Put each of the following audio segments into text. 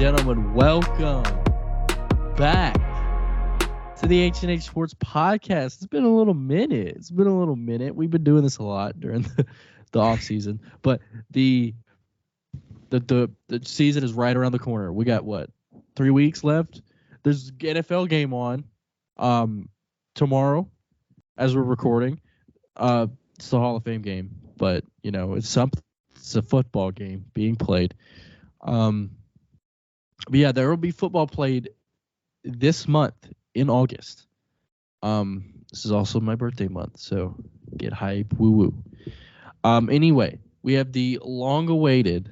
gentlemen, welcome back to the H+H Sports Podcast. It's been a little minute. We've been doing this a lot during the off season, but the season is right around the corner. We got 3 weeks left. There's an NFL game on tomorrow as we're recording. It's the Hall of Fame game, but it's a football game being played. But yeah, there will be football played this month in August. This is also my birthday month, so get hype, woo woo. Anyway, we have the long-awaited,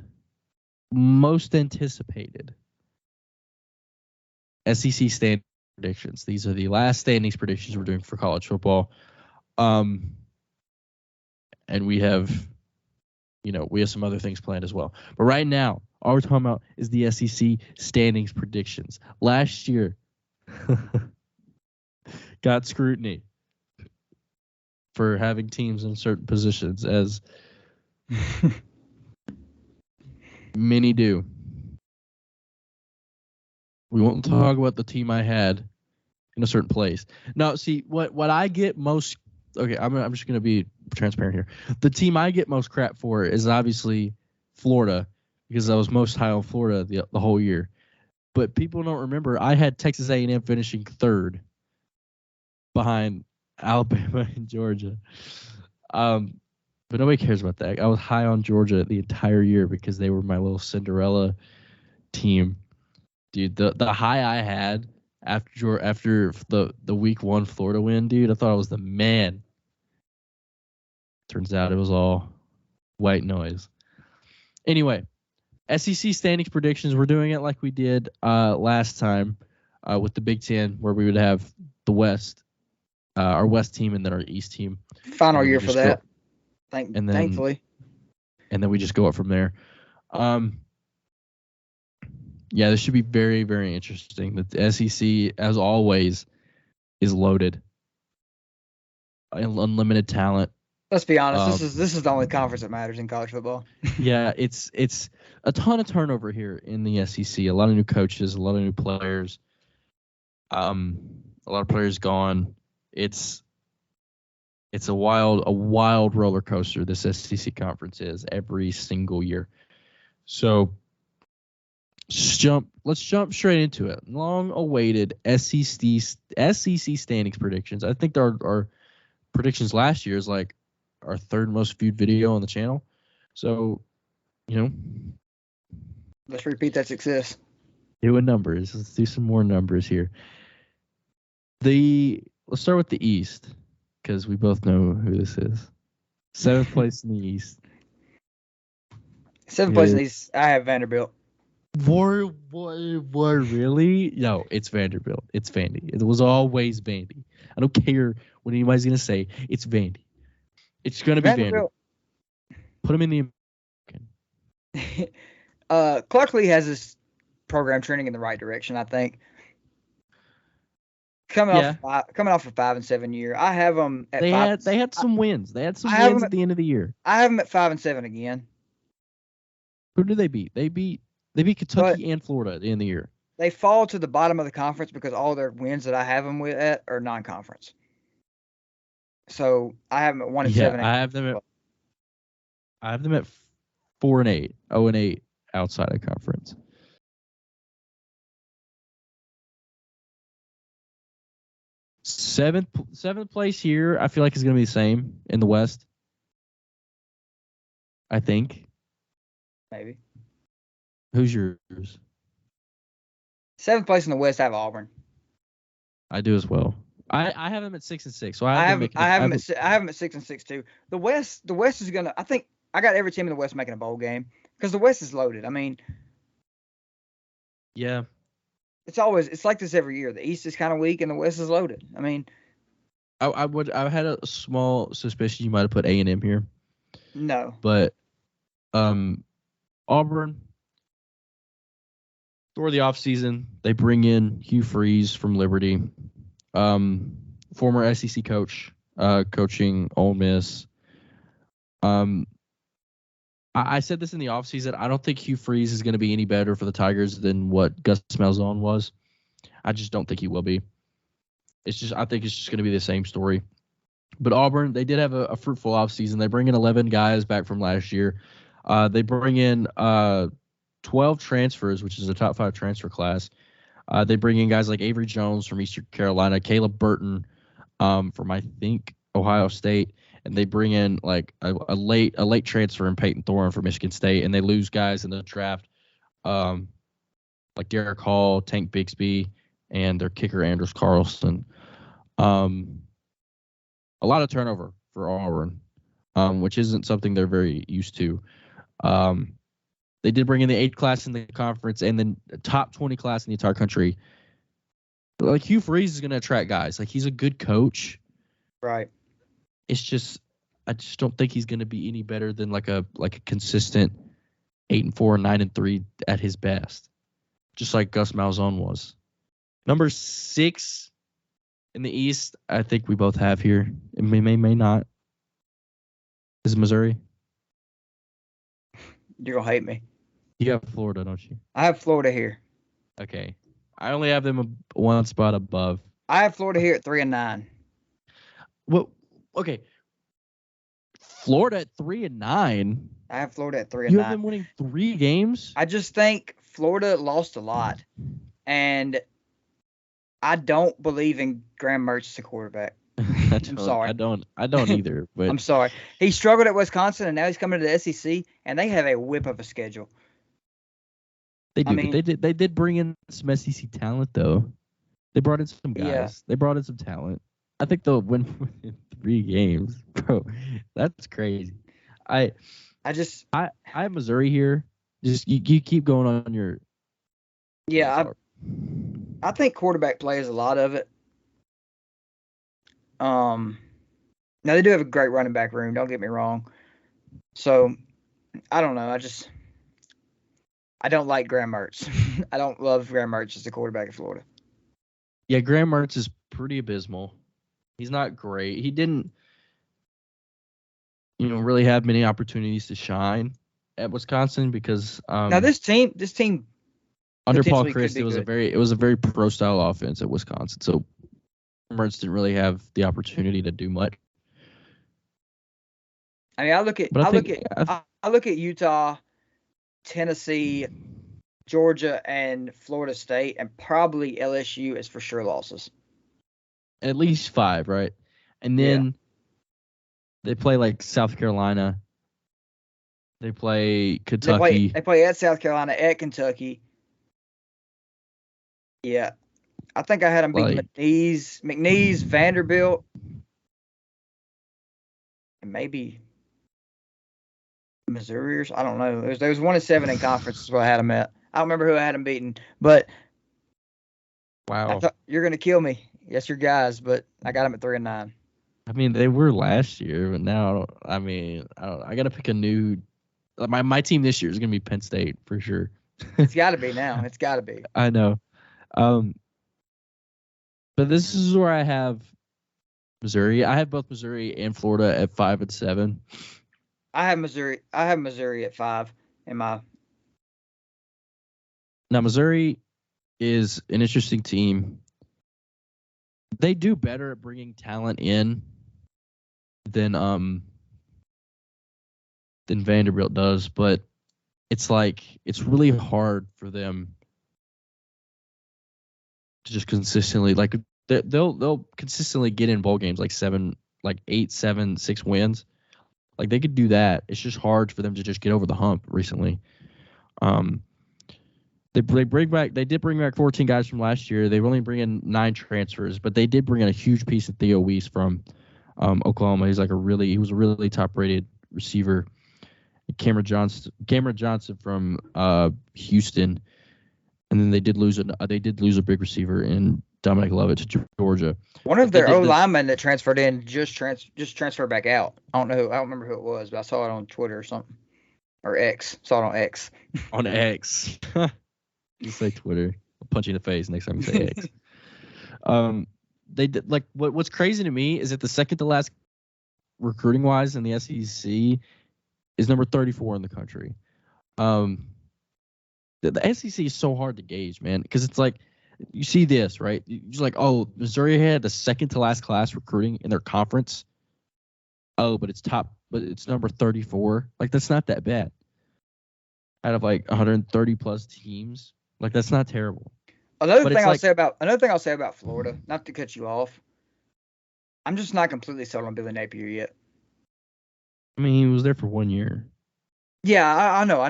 most anticipated SEC standings predictions. These are the last standings predictions we're doing for college football. And we have some other things planned as well. But right now, all we're talking about is the SEC standings predictions. Last year got scrutiny for having teams in certain positions, as many do. We won't talk about the team I had in a certain place. No, see, what I get most... Okay, I'm just going to be transparent here. The team I get most crap for is obviously Florida, because I was most high on Florida the whole year. But people don't remember, I had Texas A&M finishing third behind Alabama and Georgia. But nobody cares about that. I was high on Georgia the entire year because they were my little Cinderella team. Dude, the high I had after the week 1 Florida win, dude, I thought I was the man. Turns out it was all white noise. Anyway, SEC standings predictions. We're doing it like we did last time with the Big Ten, where we would have the West, our West team, and then our East team. Final year for that. Thankfully. And then we just go up from there. Yeah, this should be very, very interesting. The SEC, as always, is loaded. Unlimited talent. Let's be honest. This is the only conference that matters in college football. Yeah, it's a ton of turnover here in the SEC. A lot of new coaches, a lot of new players. A lot of players gone. It's a wild roller coaster. This SEC conference is every single year. So let's jump straight into it. Long-awaited SEC standings predictions. I think our predictions last year is like our third most viewed video on the channel. So, let's repeat that success. Doing numbers. Let's do some more numbers here. Let's start with the East, because we both know who this is. 7th place in the East. 7th place in the East. I have Vanderbilt. What, really? No, it's Vanderbilt. It's Vandy. It was always Vandy. I don't care what anybody's going to say. It's Vandy. It's going to be Vanderbilt. Put them in the American. Clark Lee has this program trending in the right direction, I think. Coming off a 5-7 year, I have them at they 5. They had some wins. They had some wins at the end of the year. I have them at 5-7 again. Who did they beat? They beat Kentucky and Florida at the end of the year. They fall to the bottom of the conference because all their wins that I have them at are non-conference. So I have them at 1-7. I have them at 4-8, 0-8 outside of conference. Seventh place here, I feel like is going to be the same in the West. I think. Maybe. Who's yours? 7th place in the West, I have Auburn. I do as well. I have them at 6-6. So I have them at 6-6 too. The West is gonna. I think I got every team in the West making a bowl game because the West is loaded. I mean, yeah, it's like this every year. The East is kind of weak and the West is loaded. I mean, I had a small suspicion you might have put A&M here. No, but Auburn. During the offseason, they bring in Hugh Freeze from Liberty, former SEC coach, coaching Ole Miss. I said this in the offseason. I don't think Hugh Freeze is going to be any better for the Tigers than what Gus Malzahn was. I just don't think he will be. I think it's just going to be the same story. But Auburn, they did have a fruitful offseason. They bring in 11 guys back from last year. They bring in 12 transfers, which is a top 5 transfer class. They bring in guys like Avery Jones from Eastern Carolina, Caleb Burton from, I think, Ohio State. And they bring in like a late transfer in Peyton Thorne from Michigan State. And they lose guys in the draft like Derek Hall, Tank Bixby, and their kicker, Anders Carlson. A lot of turnover for Auburn, which isn't something they're very used to. They did bring in the 8th class in the conference and then the top 20 class in the entire country. Like Hugh Freeze is going to attract guys. Like he's a good coach. Right. It's just I just don't think he's going to be any better than like a consistent 8-4, 9-3 at his best. Just like Gus Malzahn was. Number 6 in the East, I think we both have here. It may not. Is it Missouri? You're going to hate me. You have Florida, don't you? I have Florida here. Okay. I only have them one spot above. I have Florida here at 3-9. Well, okay. Florida at 3-9. I have Florida at 3-9. You have them winning 3 games? I just think Florida lost a lot. And I don't believe in Graham Mertz as a quarterback. I'm sorry. I don't either. But I'm sorry. He struggled at Wisconsin, and now he's coming to the SEC, and they have a whip of a schedule. They do. But they did bring in some SEC talent, though. They brought in some guys. Yeah. They brought in some talent. I think they'll win 3 games, bro. That's crazy. I have Missouri here. Just you keep going on your. Yeah, I think quarterback play is a lot of it. Now they do have a great running back room. Don't get me wrong. So I don't know. I don't like Graham Mertz. I don't love Graham Mertz as the quarterback of Florida. Yeah, Graham Mertz is pretty abysmal. He's not great. He didn't, really have many opportunities to shine at Wisconsin because now this team under Paul Chryst, it was a very pro style offense at Wisconsin. So Mertz didn't really have the opportunity to do much. I mean, I look at Utah, Tennessee, Georgia, and Florida State, and probably LSU as for sure losses. At least 5, right? And then they play like South Carolina. They play Kentucky. They play at South Carolina, at Kentucky. Yeah. I think I had them beat McNeese, Vanderbilt, and maybe Missouri. I don't know. There was 1-7 in conference is what I had them at. I don't remember who I had them beaten, but wow, I thought you're gonna kill me. Yes, your guys, but I got them at 3-9. I mean, they were last year, but now I gotta pick a new. My team this year is gonna be Penn State for sure. It's got to be now. It's got to be. I know. But this is where I have Missouri. I have both Missouri and Florida at 5 and 7. I have Missouri at 5 in my. Now Missouri is an interesting team. They do better at bringing talent in than Vanderbilt does, but it's really hard for them to just consistently they'll consistently get in bowl games like 8, 7, 6 wins. Like they could do that. It's just hard for them to just get over the hump recently. They did bring back 14 guys from last year. They only bring in 9 transfers, but they did bring in a huge piece of Theo Weiss from Oklahoma. He was a really top rated receiver. Cameron Johnson from Houston, and then they did lose a big receiver in Dominic Lovett to Georgia. One of their O linemen that transferred in just transferred back out. I don't remember who it was, but I saw it on Twitter or something, or X. Saw it on X. On X. You say Twitter, I'll punch you in the face next time you say X. They did what's crazy to me is that the second to last recruiting wise in the SEC is number 34 in the country. The SEC is so hard to gauge, man, because it's like you see this, right? You're like, oh, Missouri had the second to last class recruiting in their conference. Oh, but it's number 34. Like, that's not that bad. Out of like 130 plus teams, like that's not terrible. Another thing I'll say about Florida, not to cut you off, I'm just not completely sold on Billy Napier yet. I mean, he was there for 1 year. Yeah, I know.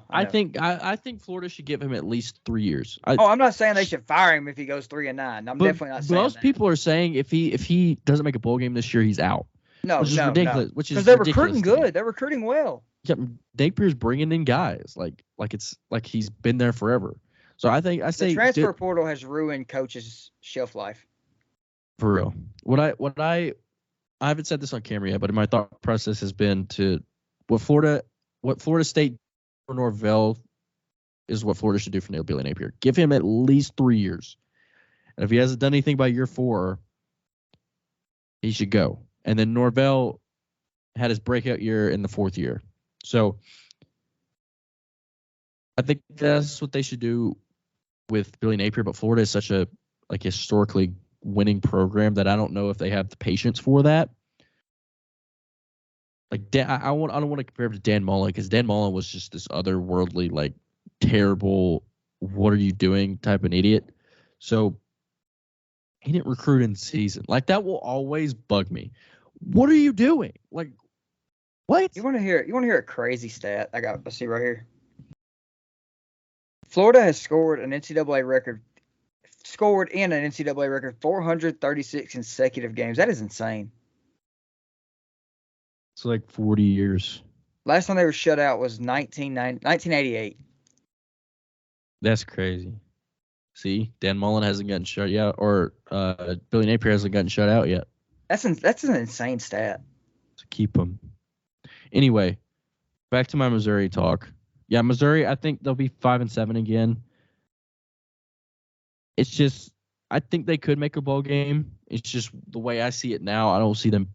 I think Florida should give him at least 3 years. I'm not saying they should fire him if he goes 3-9. I'm definitely not saying most people are saying if he doesn't make a bowl game this year, he's out. Which is ridiculous. No. Which is because they're recruiting good. They're recruiting well. Yeah, Napier's bringing in guys like it's like he's been there forever. So the transfer portal has ruined coaches' shelf life. For real. I haven't said this on camera yet, but my thought process has been to what Florida State for Norvell is what Florida should do for Billy Napier. Give him at least 3 years. And if he hasn't done anything by year 4, he should go. And then Norvell had his breakout year in the 4th year. So I think that's what they should do with Billy Napier. But Florida is such a historically winning program that I don't know if they have the patience for that. Like I don't want to compare him to Dan Mullen because Dan Mullen was just this otherworldly, like terrible, what are you doing type of idiot. So he didn't recruit in season. Like that will always bug me. What are you doing? Like what? You want to hear a crazy stat? Let's see right here. Florida has scored in an NCAA record 436 consecutive games. That is insane. It's like 40 years. Last time they were shut out was 1988. That's crazy. See, Dan Mullen hasn't gotten shut out, or Billy Napier hasn't gotten shut out yet. That's an insane stat. So keep him. Anyway, back to my Missouri talk. Yeah, Missouri, I think they'll be 5-7 again. It's just, I think they could make a bowl game. It's just the way I see it now. I don't see them,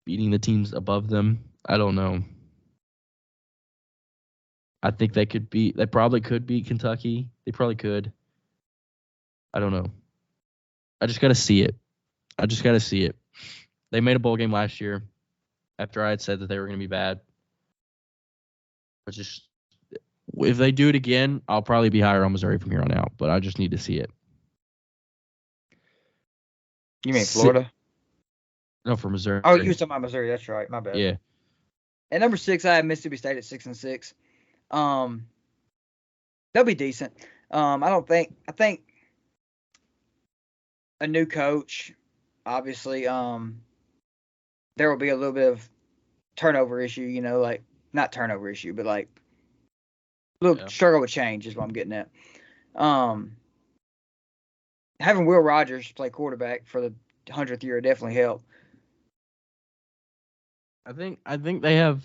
beating the teams above them. I don't know. I think they probably could beat Kentucky. They probably could. I don't know. I just got to see it. They made a bowl game last year after I had said that they were going to be bad. But just, if they do it again, I'll probably be higher on Missouri from here on out. But I just need to see it. You mean Florida? No, for Missouri. Oh, you were talking about Missouri. That's right. My bad. Yeah. At number 6, I have Mississippi State at 6-6. They'll be decent. I think a new coach, obviously, there will be a little bit of turnover issue, like not turnover issue, but like a little struggle with change is what I'm getting at. Having Will Rogers play quarterback for the 100th year definitely helped. I think they have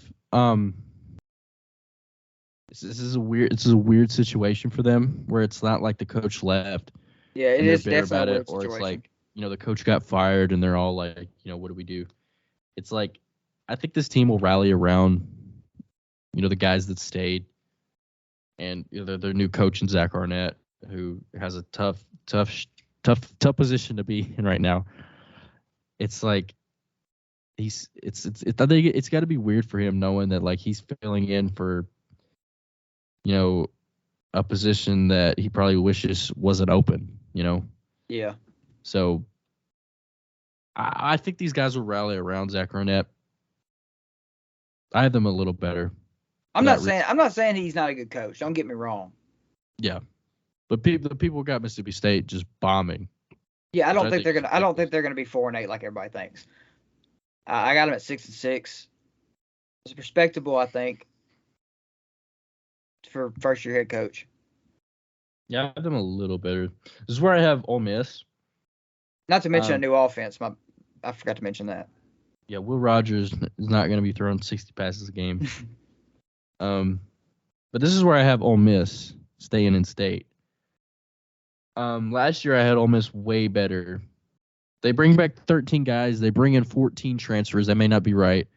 this is a weird situation for them where it's not like the coach left. Yeah, it is bitter definitely about it, or it's like, the coach got fired and they're all like, what do we do? It's like, I think this team will rally around, the guys that stayed, and their new coach in Zach Arnett, who has a tough position to be in right now. It's like I think it's got to be weird for him knowing that like he's filling in for, a position that he probably wishes wasn't open. Yeah. So I think these guys will rally around Zach Arnett. I have them a little better. I'm not saying he's not a good coach. Don't get me wrong. Yeah, but the people got Mississippi State just bombing. Yeah, I don't think they're gonna be 4-8 like everybody thinks. I got them at 6-6. It's respectable, I think, for first year head coach. Yeah, I have them a little better. This is where I have Ole Miss. Not to mention a new offense. I forgot to mention that. Yeah, Will Rogers is not going to be throwing 60 passes a game. But this is where I have Ole Miss staying in state. Last year I had Ole Miss way better. They bring back 13 guys. They bring in 14 transfers. That may not be right.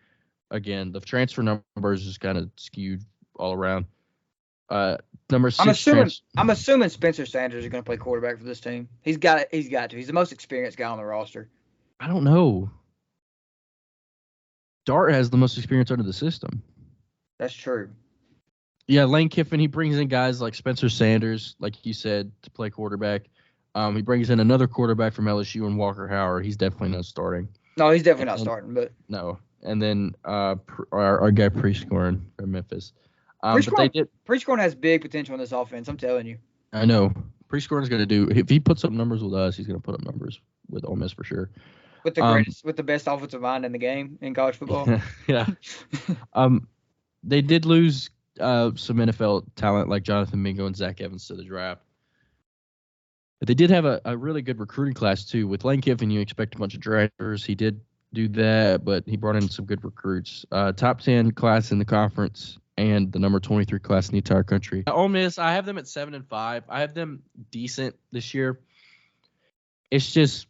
again, the transfer numbers is kind of skewed all around. Number 6. I'm assuming Spencer Sanders is going to play quarterback for this team. He's got to. He's the most experienced guy on the roster. I don't know. Dart has the most experience under the system. That's true. Yeah, Lane Kiffin, he brings in guys like Spencer Sanders, like you said, to play quarterback. He brings in another quarterback from LSU and Walker Howard. He's definitely not starting. No, he's definitely not starting. But no, and then our guy Prescorn from Memphis. Prescorn has big potential in this offense. I'm telling you. I know. Prescorn is going to do. If he puts up numbers with us, he's going to put up numbers with Ole Miss for sure. With the best offensive line in the game in college football. Yeah. They did lose some NFL talent like Jonathan Mingo and Zach Evans to the draft. But they did have a really good recruiting class, too. With Lane Kiffin, you expect a bunch of drafters. He did do that, but he brought in some good recruits. Top 10 class in the conference and the number 23 class in the entire country. Ole Miss, I have them at 7-5. I have them decent this year. It's just,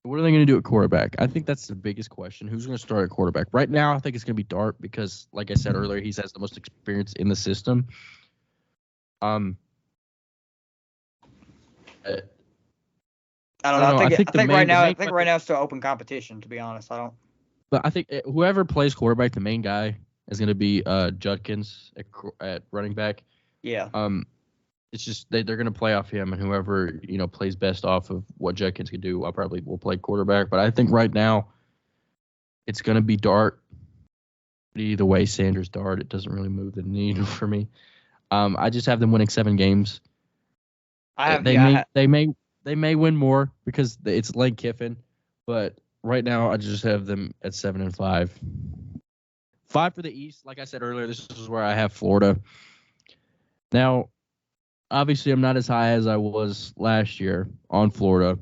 what are they going to do at quarterback? I think that's the biggest question. Who's going to start at quarterback? Right now, I think it's going to be Dart because, like I said earlier, he has the most experience in the system. I don't know. I think right now it's still open competition. To be honest, I don't. But I think whoever plays quarterback, the main guy is going to be Judkins at running back. Yeah. It's just they're going to play off him, and whoever plays best off of what Judkins can do, I probably will play quarterback. But I think right now it's going to be Dart. Either way, Sanders Dart, it doesn't really move the needle for me. I just have them winning 7 games. They may win more because it's Lane Kiffin, but right now I just have them at 7-5. 5 for the East. Like I said earlier, this is where I have Florida. Now, obviously, I'm not as high as I was last year on Florida.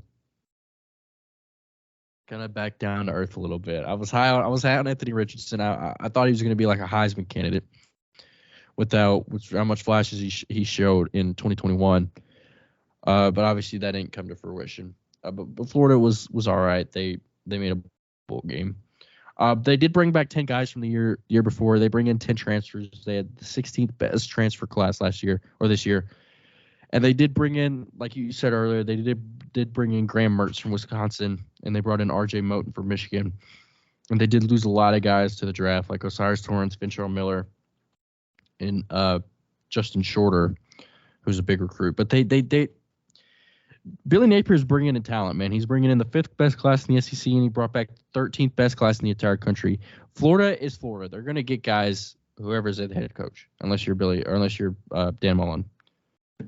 Kind of back down to earth a little bit. I was high on Anthony Richardson. I thought he was going to be like a Heisman candidate without how much flashes he showed in 2021. But obviously that didn't come to fruition. But Florida was all right. They made a bowl game. They did bring back 10 guys from the year before. They bring in 10 transfers. They had the 16th best transfer class this year. And they did bring in, like you said earlier, they did bring in Graham Mertz from Wisconsin, and they brought in R.J. Moten from Michigan. And they did lose a lot of guys to the draft, like Osiris Torrance, Finchell Miller, and Justin Shorter, who's a big recruit. But Billy Napier's bringing in talent, man. He's bringing in the 5th best class in the SEC, and he brought back 13th best class in the entire country. Florida is Florida. They're going to get guys, whoever's the head coach, unless you're Dan Mullen.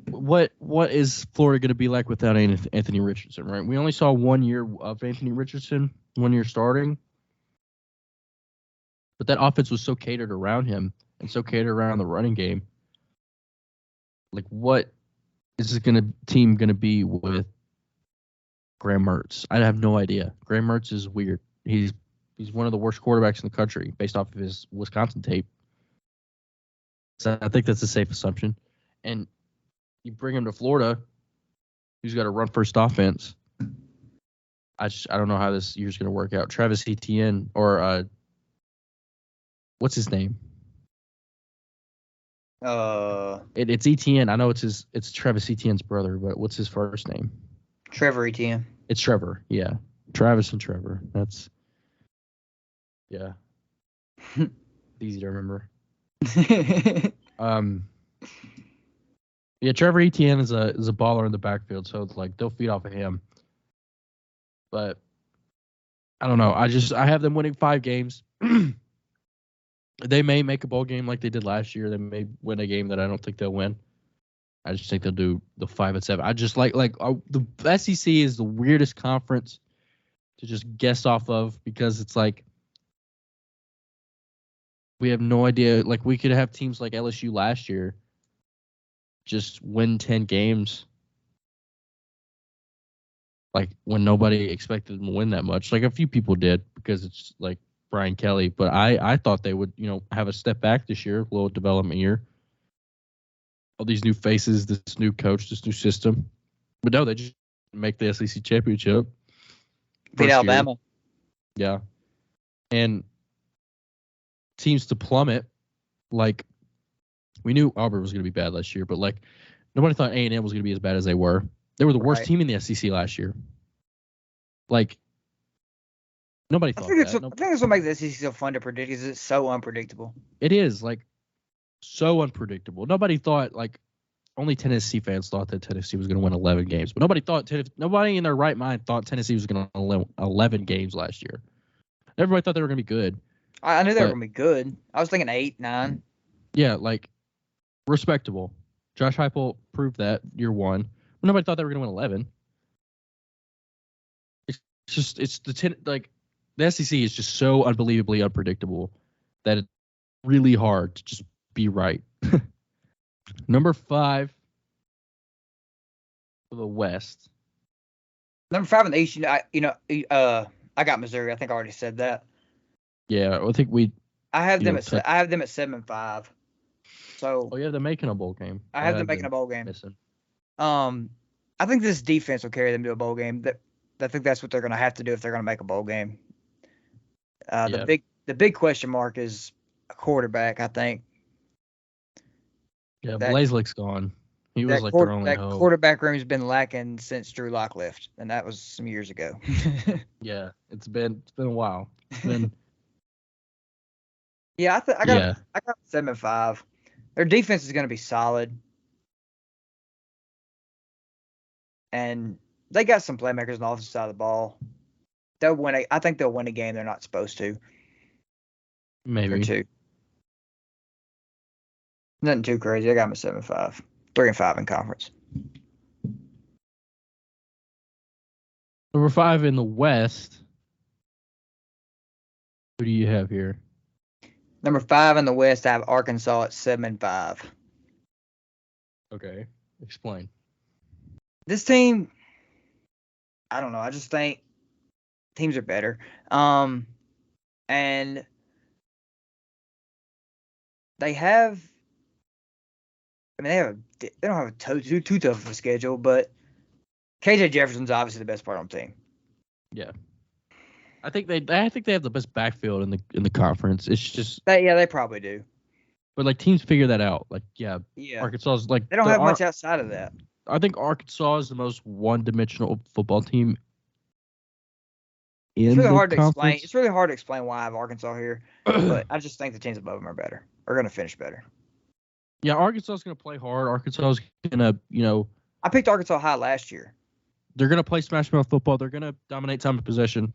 What is Florida going to be like without Anthony Richardson, right? We only saw 1 year of Anthony Richardson, 1 year starting. But that offense was so catered around him and so catered around the running game. Like, what is this team going to be with Graham Mertz? I have no idea. Graham Mertz is weird. He's one of the worst quarterbacks in the country based off of his Wisconsin tape. So I think that's a safe assumption. And you bring him to Florida, who's got a run-first offense. I don't know how this year's going to work out. Travis Etienne or what's his name? It's Etienne. I know it's Travis Etienne's brother, but what's his first name? Trevor Etienne. It's Trevor. Yeah, Travis and Trevor. That's easy to remember. Yeah, Trevor Etienne is a baller in the backfield, so like they'll feed off of him. But I don't know. I have them winning 5 games. They may make a bowl game like they did last year. They may win a game that I don't think they'll win. I just think they'll do the 5-7. I just the SEC is the weirdest conference to just guess off of because it's like we have no idea. Like we could have teams like LSU last year just win 10 games. Like when nobody expected them to win that much. Like a few people did because it's like Brian Kelly, but I thought they would, have a step back this year, a little development year. All these new faces, this new coach, this new system. But no, they just make the SEC championship. Beat Alabama. Yeah. And teams to plummet. Like, we knew Auburn was going to be bad last year, but like nobody thought A&M was going to be as bad as they were. They were the worst team in the SEC last year. Like, nobody thought that. I think that's what makes the SEC so fun to predict, is it's so unpredictable. It is, like, so unpredictable. Nobody thought, like, only Tennessee fans thought that Tennessee was going to win 11 games. But nobody in their right mind thought Tennessee was going to win 11 games last year. Everybody thought they were going to be good. I knew they were going to be good. I was thinking 8, 9. Yeah, like, respectable. Josh Heupel proved that year one. But nobody thought they were going to win 11. The SEC is just so unbelievably unpredictable that it's really hard to just be right. Number 5 for the West. Number 5 in the East, I got Missouri. I think I already said that. Yeah, I think I have them at 7-5. So. Oh yeah, they're making a bowl game. I have them making a bowl game. Missing. I think this defense will carry them to a bowl game. I think that's what they're going to have to do if they're going to make a bowl game. The big question mark is a quarterback, I think. Yeah, Blazlick's gone. He was like their only hope. That quarterback room has been lacking since Drew Lock left, and that was some years ago. Yeah, it's been a while. Yeah, I got 7-5. Their defense is going to be solid, and they got some playmakers on the offensive side of the ball. They'll win. I think they'll win a game they're not supposed to. Maybe. Or 2. Nothing too crazy. I got them at 7-5. 3-5 in conference. Number 5 in the West. Who do you have here? Number 5 in the West, I have Arkansas at 7-5. Okay. Explain. This team, I don't know. I just think teams are better. And they have. I mean, they don't have too tough of a schedule, but KJ Jefferson's obviously the best part on the team. Yeah, I think they have the best backfield in the conference. It's just they probably do. But like teams figure that out. Like Arkansas's like they don't have much outside of that. I think Arkansas is the most one-dimensional football team. It's really hard to explain. It's really hard to explain why I have Arkansas here, but I just think the teams above them are better. Are going to finish better. Yeah, Arkansas is going to play hard. Arkansas is going to, I picked Arkansas high last year. They're going to play smash mouth football. They're going to dominate time of possession.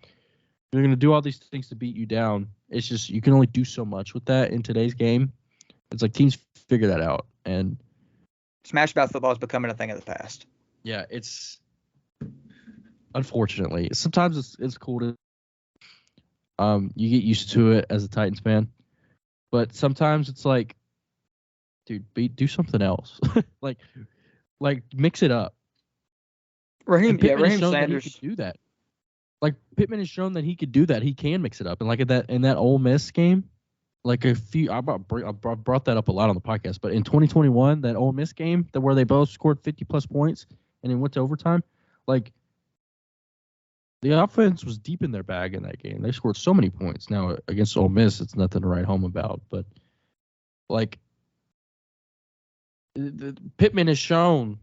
They're going to do all these things to beat you down. It's just you can only do so much with that in today's game. It's like teams figure that out. And smash mouth football is becoming a thing of the past. Yeah, it's unfortunately. Sometimes it's cool to you get used to it as a Titans fan. But sometimes it's like, dude, do something else. like mix it up. Raheem Sanders could do that. Like Pittman has shown that he could do that. He can mix it up. And like in that Ole Miss game, like I brought that up a lot on the podcast. But in 2021, that Ole Miss game, where they both scored 50+ points and then went to overtime, like the offense was deep in their bag in that game. They scored so many points. Now against Ole Miss, it's nothing to write home about. But like Pittman has shown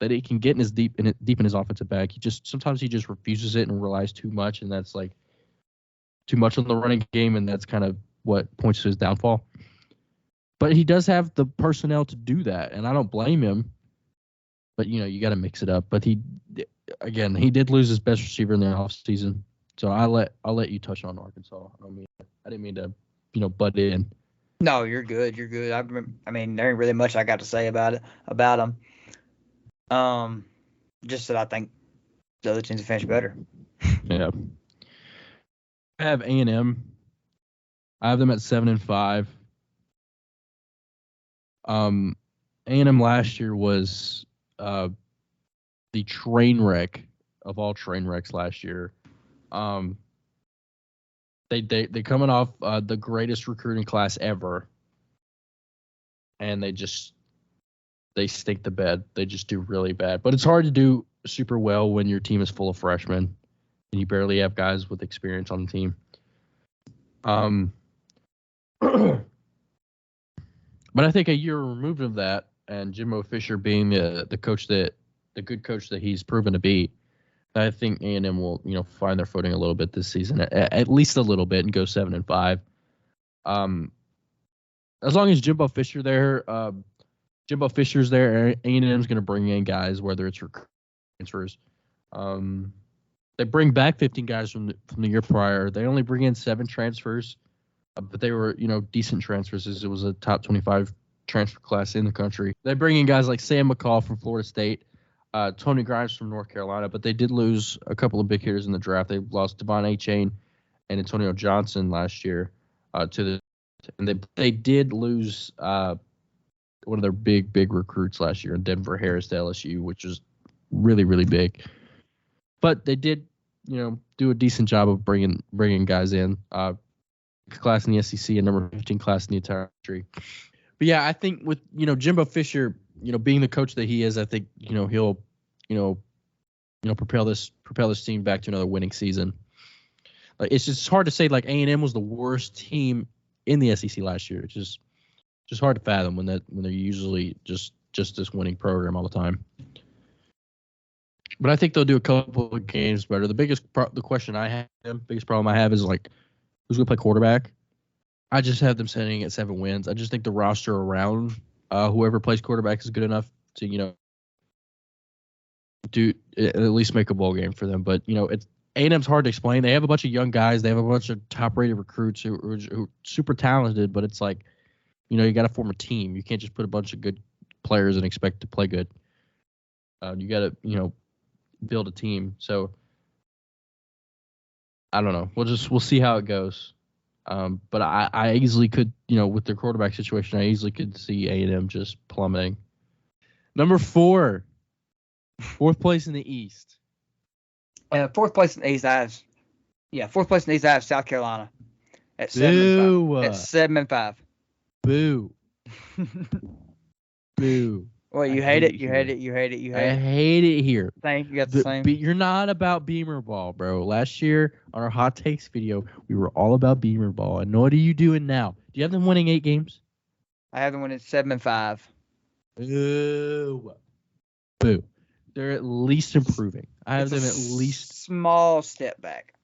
that he can get deep in his offensive bag. Sometimes he just refuses it and relies too much, and that's like too much on the running game, and that's kind of what points to his downfall. But he does have the personnel to do that, and I don't blame him. But you got to mix it up. But he did lose his best receiver in the offseason. So I'll let you touch on Arkansas. I didn't mean to butt in. No, you're good. You're good. I mean, there ain't really much I got to say about them. Just that I think the other teams have finished better. Yeah. I have A&M. I have them at 7-5. A&M last year was the train wreck of all train wrecks last year. They coming off the greatest recruiting class ever, and they stink the bed. They just do really bad. But it's hard to do super well when your team is full of freshmen and you barely have guys with experience on the team. But I think a year removed of that, and Jimbo Fisher being the good coach that he's proven to be, I think A&M will find their footing a little bit this season, at least a little bit, and go 7-5. As long as Jimbo Fisher's there, A&M's going to bring in guys, whether it's transfers. They bring back 15 guys from the year prior. They only bring in 7 transfers, but they were decent transfers, as it was a top 25 transfer class in the country. They bring in guys like Sam McCall from Florida State, Tony Grimes from North Carolina, but they did lose a couple of big hitters in the draft. They lost Devon Achane and Antonio Johnson last year and they did lose one of their big recruits last year in Denver Harris to LSU, which is really, really big. But they did, do a decent job of bringing guys in. Class in the SEC and number 15 class in the entire country. But yeah, I think with Jimbo Fisher, being the coach that he is, I think he'll propel this team back to another winning season. Like it's just hard to say like A&M was the worst team in the SEC last year. It's just hard to fathom when they're usually just this winning program all the time. But I think they'll do a couple of games better. The biggest problem I have is like who's going to play quarterback. I just have them sitting at 7 wins. I just think the roster around whoever plays quarterback is good enough to do at least make a bowl game for them. But it's A&M's hard to explain. They have a bunch of young guys. They have a bunch of top-rated recruits who are super talented. But it's like you got to form a team. You can't just put a bunch of good players and expect to play good. You got to build a team. So I don't know. We'll see how it goes. But I easily could, with their quarterback situation, I easily could see A&M just plummeting. Number 4, 4th place in the East. Fourth place in the East, I have South Carolina at 7-5. Boo. Boo. Well, you hate it. I hate it here. Same. You got the same. You're not about Beamer ball, bro. Last year on our hot takes video, we were all about Beamer ball. And what are you doing now? Do you have them winning 8 games? I have them winning 7-5. Boo. Boo. They're at least improving. I have them at least small step back.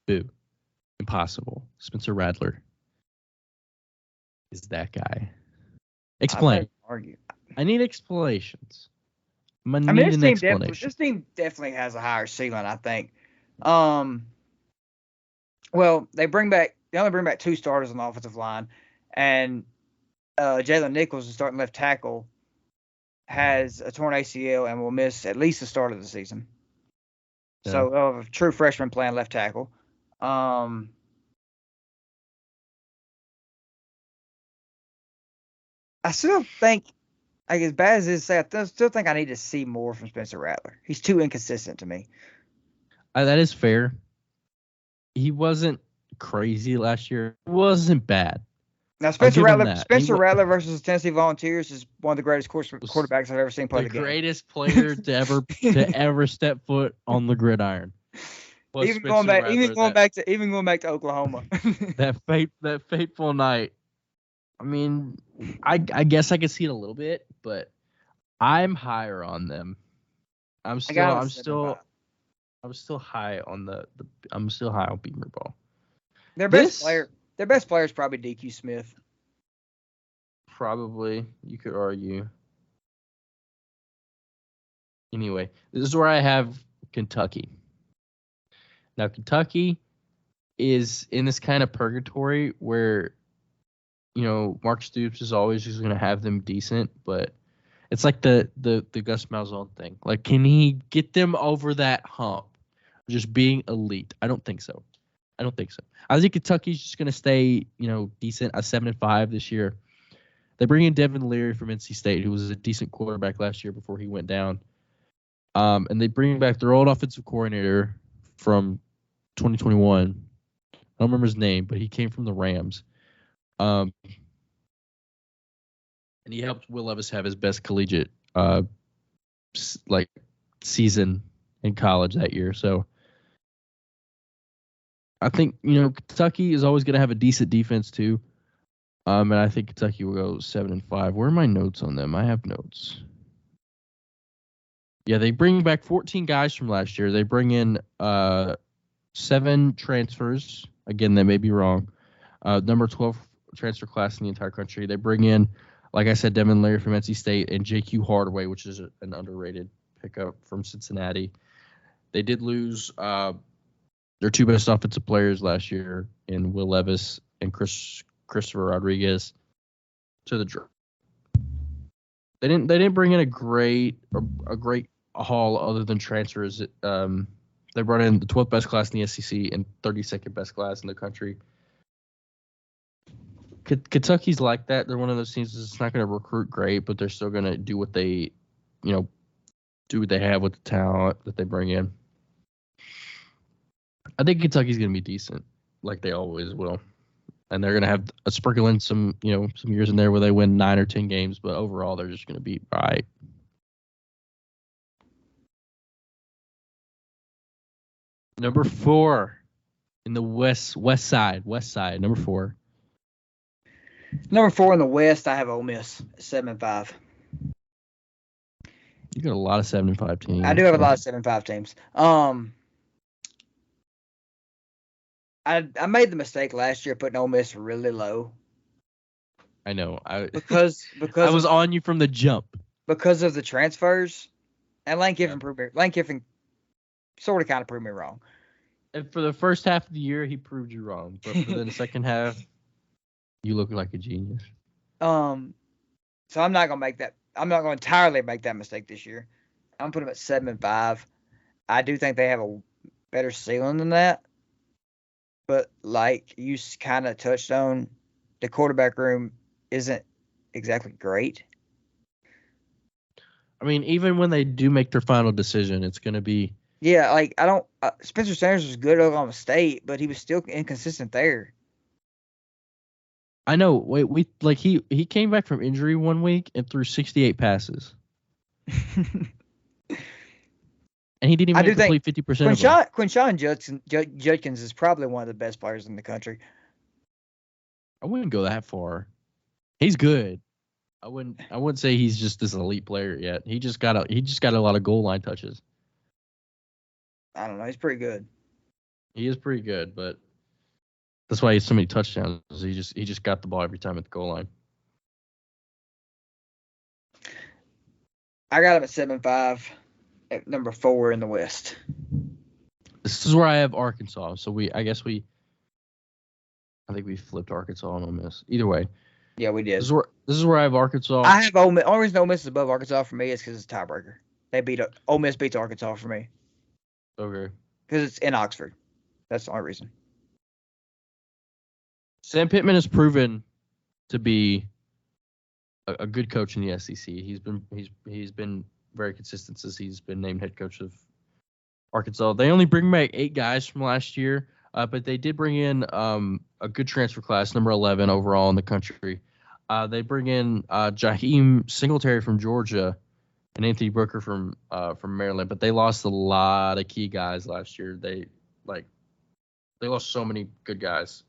Boo. Impossible. Spencer Radler is that guy. Explain. I need explanations. This team definitely has a higher ceiling, I think. Well, they only bring back 2 starters on the offensive line, and Jalen Nichols, the starting left tackle, has a torn ACL and will miss at least the start of the season. Yeah. So a true freshman playing left tackle. I still think, as bad as it is, I still think I need to see more from Spencer Rattler. He's too inconsistent to me. That is fair. He wasn't crazy last year. It wasn't bad. Now, Spencer Rattler versus the Tennessee Volunteers is one of the greatest quarterbacks I've ever seen play the game. The greatest player to ever step foot on the gridiron. Even going back to Oklahoma. that fateful night. I mean, I guess I could see it a little bit, but I'm higher on them. I'm still high on I'm still high on Beamer ball. Their best player is probably DQ Smith. Probably, you could argue. Anyway, this is where I have Kentucky. Now, Kentucky is in this kind of purgatory where Mark Stoops is always just going to have them decent, but it's like the Gus Malzahn thing. Like, can he get them over that hump of just being elite? I don't think so. I think Kentucky's just going to stay, decent at 7-5 this year. They bring in Devin Leary from NC State, who was a decent quarterback last year before he went down. And they bring back their old offensive coordinator from 2021. I don't remember his name, but he came from the Rams. And he helped Will Levis have his best collegiate season in college that year. So I think Kentucky is always going to have a decent defense too. And I think Kentucky will go 7-5. Where are my notes on them? I have notes. Yeah, they bring back 14 guys from last year. They bring in 7 transfers. Again, they may be wrong. Number 12 transfer class in the entire country. They bring in, like I said, Devin Leary from NC State and J.Q. Hardaway, which is an underrated pickup from Cincinnati. They did lose their 2 best offensive players last year in Will Levis and Christopher Rodriguez to the draft. They didn't bring in a great haul other than transfers. They brought in the 12th best class in the SEC and 32nd best class in the country. Kentucky's like that. They're one of those teams that's not going to recruit great, but they're still going to do what they, do what they have with the talent that they bring in. I think Kentucky's going to be decent, like they always will. And they're going to have a sprinkle in some years in there where they win 9 or 10 games, but overall they're just going to be all right. Number 4 in the west side. Number 4. Number 4 in the West, I have Ole Miss 7-5. You got a lot of 7-5 teams. I do have a lot of 7-5 teams. I made the mistake last year putting Ole Miss really low. I know. Because I was on you from the jump. Because of the transfers, and Lane Kiffin sort of kind of proved me wrong. And for the first half of the year, he proved you wrong. But for the second half, you look like a genius. So I'm not gonna make that. I'm not gonna entirely make that mistake this year. I'm putting them at 7-5. I do think they have a better ceiling than that. But like you kind of touched on, the quarterback room isn't exactly great. I mean, even when they do make their final decision, it's going to be... Yeah, like I don't... Spencer Sanders was good at Oklahoma State, but he was still inconsistent there. I know. He came back from injury one week and threw 68 passes. And he didn't even complete 50% of them. Quinshon Judkins is probably one of the best players in the country. I wouldn't go that far. He's good. I wouldn't say he's just this elite player yet. He just got a lot of goal line touches. I don't know. He's pretty good. He is pretty good, but that's why he has so many touchdowns. He just got the ball every time at the goal line. I got him at 7-5. At number 4 in the West. This is where I have Arkansas. So I think we flipped Arkansas and Ole Miss. Either way. Yeah, we did. This is where I have Arkansas. I have Ole Miss. The only reason Ole Miss is above Arkansas for me is because it's a tiebreaker. Ole Miss beats Arkansas for me. Okay. Because it's in Oxford. That's the only reason. Sam Pittman has proven to be a good coach in the SEC. He's been very consistent since he's been named head coach of Arkansas. They only bring back 8 guys from last year, but they did bring in a good transfer class, number 11 overall in the country. They bring in Jaheim Singletary from Georgia and Anthony Booker from Maryland, but they lost a lot of key guys last year. They lost so many good guys.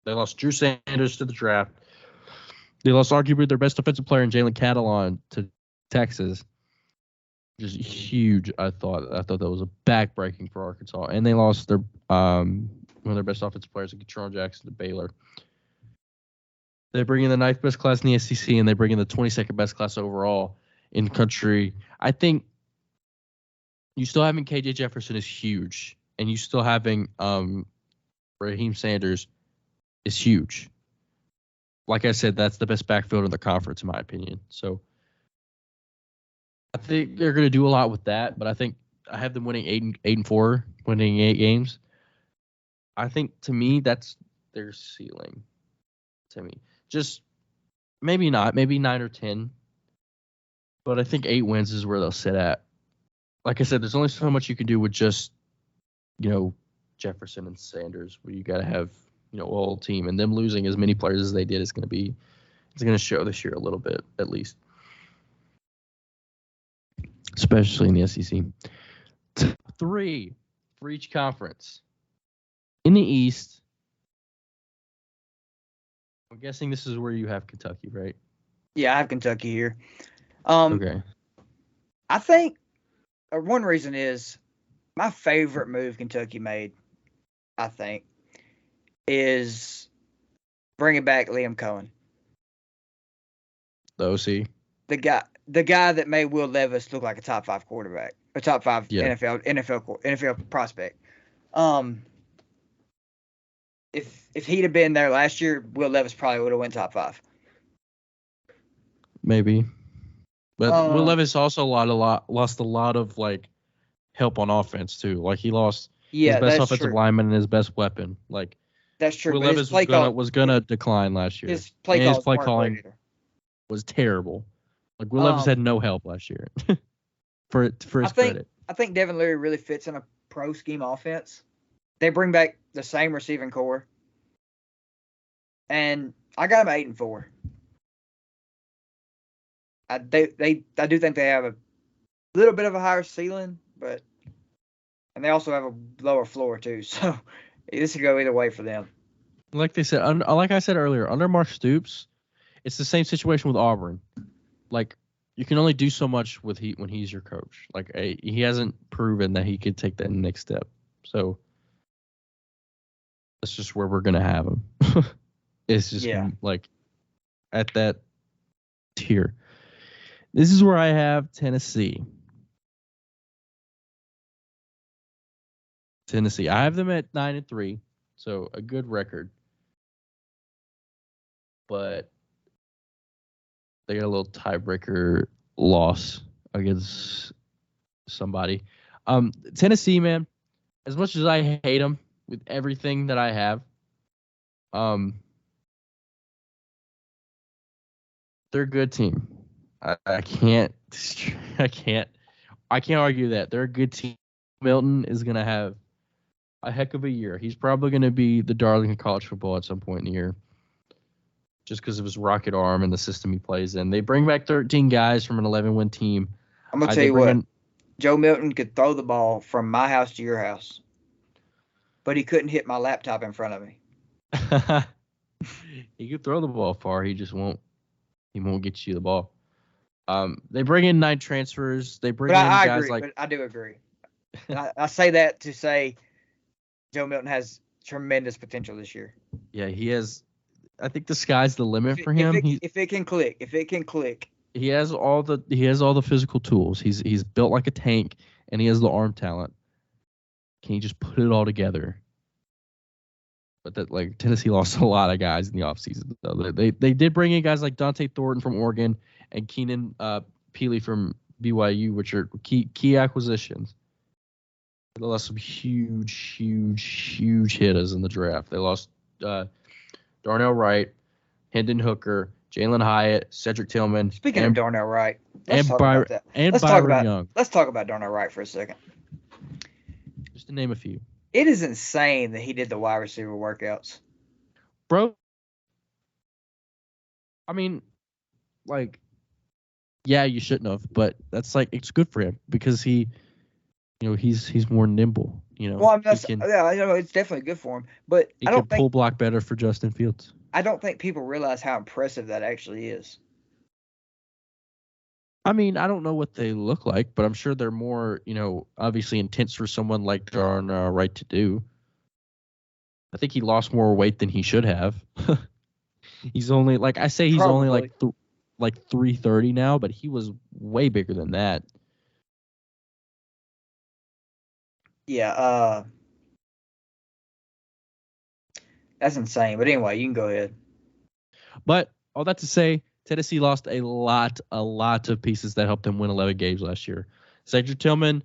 They lost Drew Sanders to the draft. They lost arguably their best offensive player in Jalen Catalon to Texas. Just huge. I thought that was a backbreaking for Arkansas, and they lost their one of their best offensive players, like Charles Jackson, to Baylor. They bring in the 9th best class in the SEC, and they bring in the 22nd best class overall in the country. I think you still having KJ Jefferson is huge, and you still having Raheem Sanders is huge. Like I said, that's the best backfield in the conference, in my opinion. So I think they're going to do a lot with that, but I think I have them winning 8-4, winning 8 games. I think, to me, that's their ceiling. To me, just maybe not, maybe 9 or 10, but I think 8 wins is where they'll sit at. Like I said, there's only so much you can do with just, Jefferson and Sanders, where you got to have, a whole team, and them losing as many players as they did is going to show this year a little bit, at least. Especially in the SEC. Top 3 for each conference. In the East, I'm guessing this is where you have Kentucky, right? Yeah, I have Kentucky here. Okay. I think one reason is my favorite move Kentucky made, I think, is bringing back Liam Cohen. The OC. The guy that made Will Levis look like a top 5 quarterback, a top 5 Yeah. NFL prospect. If he'd have been there last year, Will Levis probably would have went top 5. Maybe. But Will Levis also lost a lot of like help on offense too. Like he lost his best offensive lineman and his best weapon. Like that's true. Will Levis was gonna decline last year. His play calling was terrible. Like Will Levis had no help last year. for his credit. I think Devin Leary really fits in a pro scheme offense. They bring back the same receiving core. And I got them 8-4. I do think they have a little bit of a higher ceiling, and they also have a lower floor too. So this could go either way for them. Like they said, like I said earlier, under Mark Stoops, it's the same situation with Auburn. Like you can only do so much when he's your coach. Like he hasn't proven that he could take that next step. So that's just where we're gonna have him. It's just like at that tier. This is where I have Tennessee. I have them at 9-3, so a good record. But they got a little tiebreaker loss against somebody. Tennessee, man, as much as I hate them with everything that I have, they're a good team. I can't argue that. They're a good team. Milton is going to have a heck of a year. He's probably going to be the darling of college football at some point in the year just because of his rocket arm and the system he plays in. They bring back 13 guys from an 11-win team. I'm going to tell you what. Joe Milton could throw the ball from my house to your house, but he couldn't hit my laptop in front of me. He could throw the ball far. He just won't. He won't get you the ball. They bring in 9 transfers. They bring in guys agree, but I do agree. I say that to say Joe Milton has tremendous potential this year. Yeah, he has. I think the sky's the limit for him. If it can click. He has all the physical tools. He's built like a tank, and he has the arm talent. Can he just put it all together? But that like Tennessee lost a lot of guys in the offseason. So they did bring in guys like Dante Thornton from Oregon and Keenan Peely from BYU, which are key acquisitions. They lost some huge hitters in the draft. They lost Darnell Wright, Hendon Hooker, Jalen Hyatt, Cedric Tillman. Speaking of Darnell Wright, let's talk about that. Byron Young. Let's talk about Darnell Wright for a second. Just to name a few. It is insane that he did the wide receiver workouts. Bro, I mean, like, yeah, you shouldn't have, but that's like, it's good for him because he's more nimble, Well, I know it's definitely good for him, but he can pull block better for Justin Fields. I don't think people realize how impressive that actually is. I mean, I don't know what they look like, but I'm sure they're more, obviously intense for someone like Darnell Wright to do. I think he lost more weight than he should have. He's only like 330 now, but he was way bigger than that. Yeah, that's insane. But anyway, you can go ahead. But all that to say, Tennessee lost a lot of pieces that helped them win 11 games last year. Cedric Tillman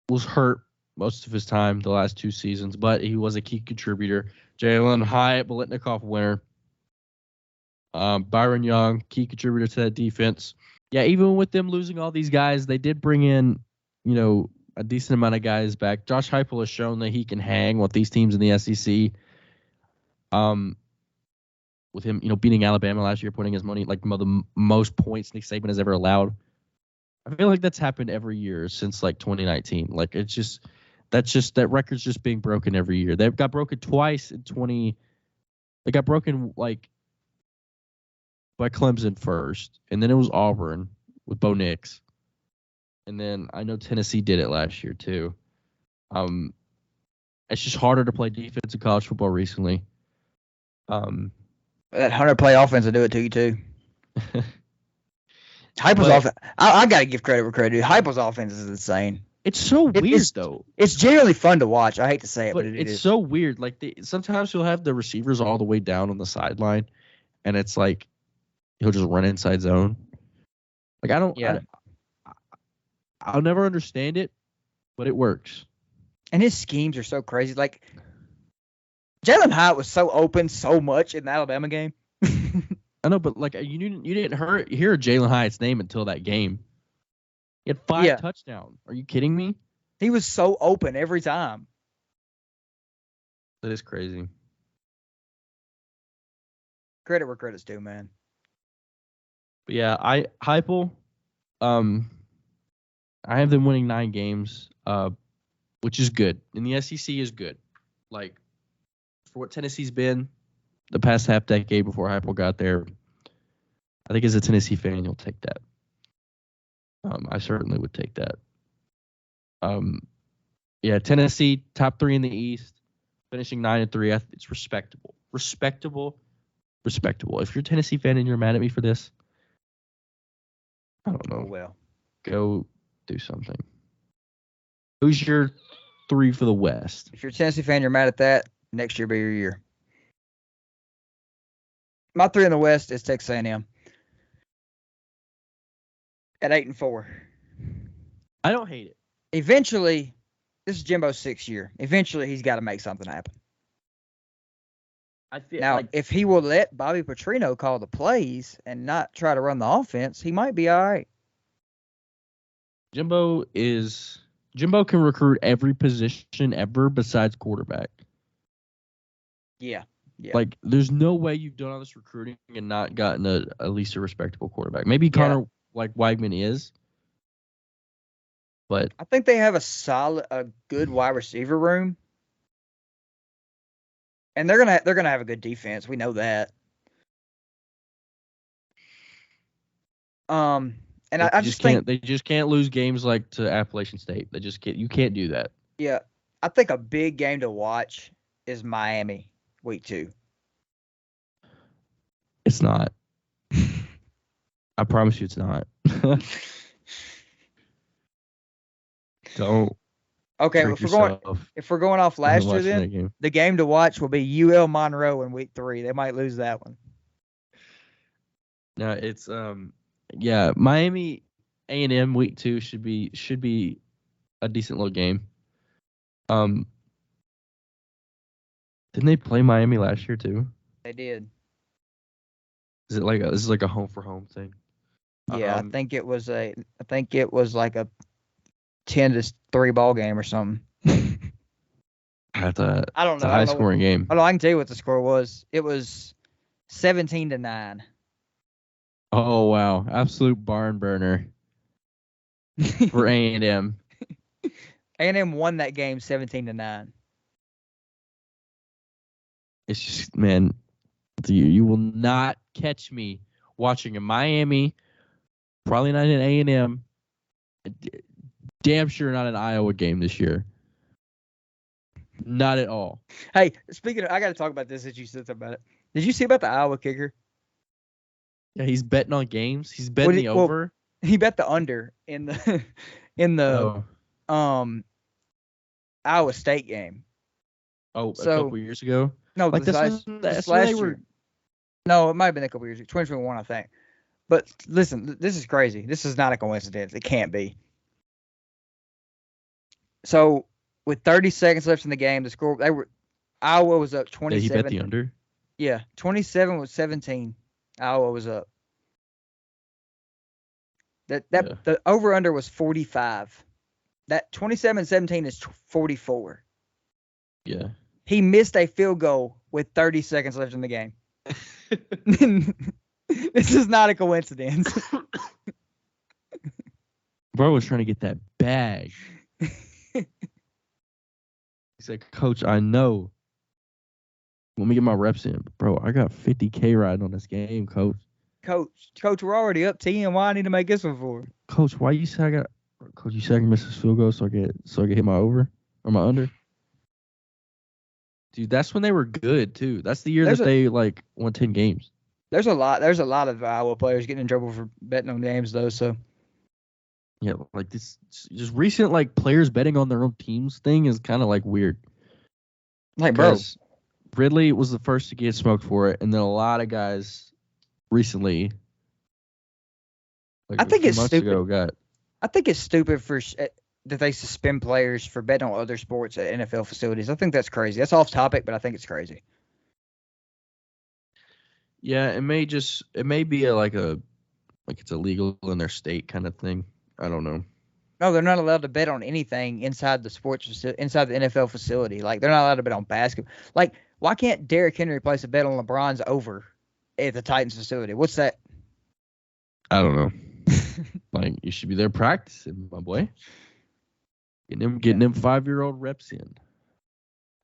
was hurt most of his time the last 2 seasons, but he was a key contributor. Jalen Hyatt, Biletnikoff winner. Byron Young, key contributor to that defense. Yeah, even with them losing all these guys, they did bring in, a decent amount of guys back. Josh Heupel has shown that he can hang with these teams in the SEC. With him, beating Alabama last year, putting his money like the most points Nick Saban has ever allowed. I feel like that's happened every year since like 2019. Like it's just that record's just being broken every year. They've got broken twice in 20. They got broken like by Clemson first, and then it was Auburn with Bo Nix, and then I know Tennessee did it last year too. It's just harder to play defense in college football recently. That 100-play offense will do it to you too. Heupel's offense. I gotta give credit where credit. Heupel's offense is insane. It's so weird though. It's genuinely fun to watch. I hate to say it, but it's so weird. Like sometimes he'll have the receivers all the way down on the sideline, and it's like he'll just run inside zone. Like I don't. Yeah. I'll never understand it, but it works. And his schemes are so crazy. Like Jalen Hyatt was so open so much in the Alabama game. I know, but like you didn't hear Jalen Hyatt's name until that game. He had 5 touchdowns. Are you kidding me? He was so open every time. That is crazy. Credit where credit's due, man. But yeah, Heupel, I have them winning 9 games, which is good. And the SEC is good. Like, for what Tennessee's been the past half decade before Heupel got there, I think as a Tennessee fan, you'll take that. I certainly would take that. Yeah, Tennessee, top 3 in the East, finishing 9-3. It's respectable. Respectable. If you're a Tennessee fan and you're mad at me for this, I don't know. Oh, well. Go do something. Who's your 3 for the West? If you're a Tennessee fan, you're mad at that, next year be your year. My 3 in the West is Texas A&M. At 8-4. I don't hate it. Eventually, this is Jimbo's 6th year. Eventually, he's got to make something happen. I feel now, if he will let Bobby Petrino call the plays and not try to run the offense, he might be all right. Jimbo can recruit every position ever besides quarterback. Yeah. Like, there's no way you've done all this recruiting and not gotten at least a respectable quarterback. Maybe Connor Weigman is, but I think they have a good wide receiver room, and they're gonna have a good defense. We know that. And I just think they just can't lose games like to Appalachian State. They just can't. You can't do that. Yeah, I think a big game to watch is Miami week 2. It's not. I promise you it's not. Don't. Okay, if we're going off last year, then the game to watch will be UL Monroe in week 3. They might lose that one. No, it's Miami A&M week 2 should be a decent little game. Didn't they play Miami last year too? They did. Is it this is like a home for home thing? Yeah, I think it was like a 10-3 ball game or something. I don't know. It's a high scoring game. I can tell you what the score was. It was 17-9. Oh wow, absolute barn burner for A&M. A&M won that game 17-9. It's just, man, you will not catch me watching a Miami, probably not an A&M, damn sure not an Iowa game this year. Not at all. Hey, speaking of, I got to talk about this since you said something about it. Did you see about the Iowa kicker? Yeah, he's betting on games. He's betting the over. He bet the under in the Iowa State game. Oh, a couple years ago? No, like this last year. No, it might have been a couple years ago. 2021, I think. But listen, this is crazy. This is not a coincidence. It can't be. So, with 30 seconds left in the game, the score Iowa was up 27. Did he bet the under? Yeah, 27-17. Iowa was up. The over under was 45. That 27-17 is 44. Yeah. He missed a field goal with 30 seconds left in the game. This is not a coincidence. Bro was trying to get that bag. said, Coach, I know. Let me get my reps in. Bro, I got 50K riding on this game, Coach. Coach, we're already up 10. Why I need to make this one for? Coach, why you say I got? Coach, you said I can miss this field goal so I can hit my over or my under. Dude, that's when they were good too. That's the year they like won 10 games. There's a lot of Iowa players getting in trouble for betting on games though. So yeah, like this just recent like players betting on their own teams thing is kind of like weird. Like, bro, Ridley was the first to get smoked for it, and then a lot of guys recently. Like I think it's stupid. Got. I think it's stupid that they suspend players for betting on other sports at NFL facilities. I think that's crazy. That's off topic, but I think it's crazy. Yeah, it may be like it's illegal in their state kind of thing. I don't know. No, they're not allowed to bet on anything inside the inside the NFL facility. Like, they're not allowed to bet on basketball. Like, why can't Derrick Henry place a bet on LeBron's over at the Titans facility? What's that? I don't know. Like, you should be there practicing, my boy. Getting them 5-year-old reps in.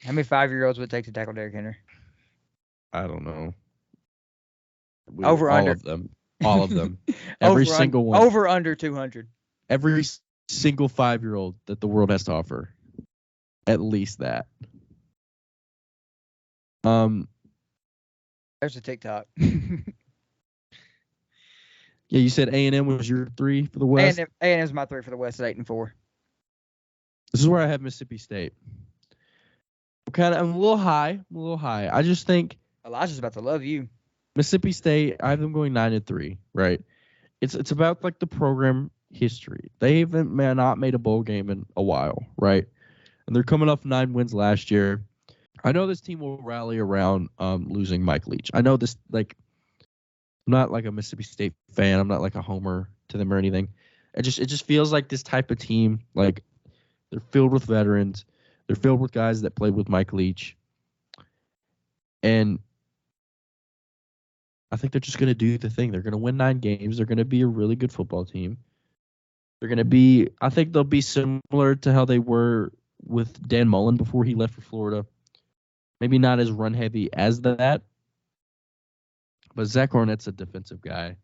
How many 5-year-olds would it take to tackle Derrick Henry? I don't know. Over all under. Of them. All of them. Every single one. Over under 200. Every single 5-year-old that the world has to offer. At least that. There's a TikTok. Yeah, you said A&M was your 3 for the West? A&M's my 3 for the West at 8-4. This is where I have Mississippi State. I'm a little high. I just think Elijah's about to love you. Mississippi State, I have them going 9-3, right? It's about like the program history. They haven't not made a bowl game in a while, right? And they're coming off 9 wins last year. I know this team will rally around losing Mike Leach. I know this, like, I'm not like a Mississippi State fan. I'm not like a homer to them or anything. It just feels like this type of team, like, they're filled with veterans. They're filled with guys that played with Mike Leach. And I think they're just going to do the thing. They're going to win 9 games. They're going to be a really good football team. I think they'll be similar to how they were with Dan Mullen before he left for Florida. Maybe not as run heavy as that. But Zach Arnett's a defensive guy.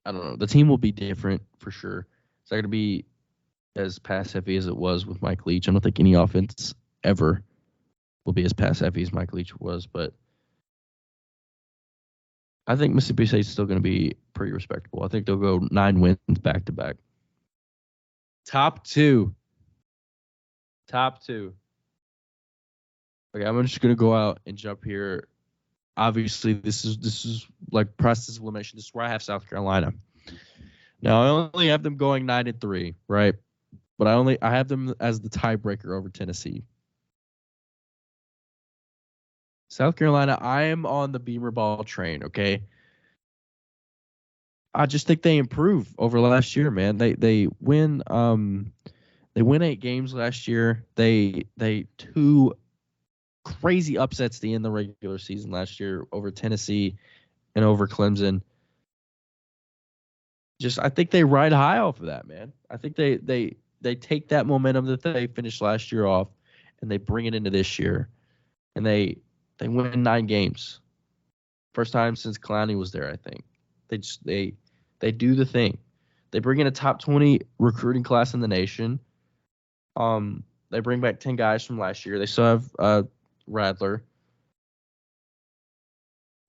I don't know. The team will be different for sure. It's not going to be as pass heavy as it was with Mike Leach. I don't think any offense ever will be as pass heavy as Mike Leach was, but I think Mississippi State's still going to be pretty respectable. I think they'll go 9 wins back to back. Top two. Okay, I'm just going to go out and jump here. Obviously, this is like process of elimination. This is where I have South Carolina. Now, I only have them going 9-3, right? But I have them as the tiebreaker over Tennessee. South Carolina, I am on the Beamer ball train, okay? I just think they improve over last year, man. They win 8 games last year. They 2 crazy upsets to end the regular season last year over Tennessee and over Clemson. I think they ride high off of that, man. I think they take that momentum that they finished last year off and they bring it into this year. And they win 9 games. First time since Clowney was there, I think. They do the thing. They bring in a top 20 recruiting class in the nation. They bring back 10 guys from last year. They still have Radler.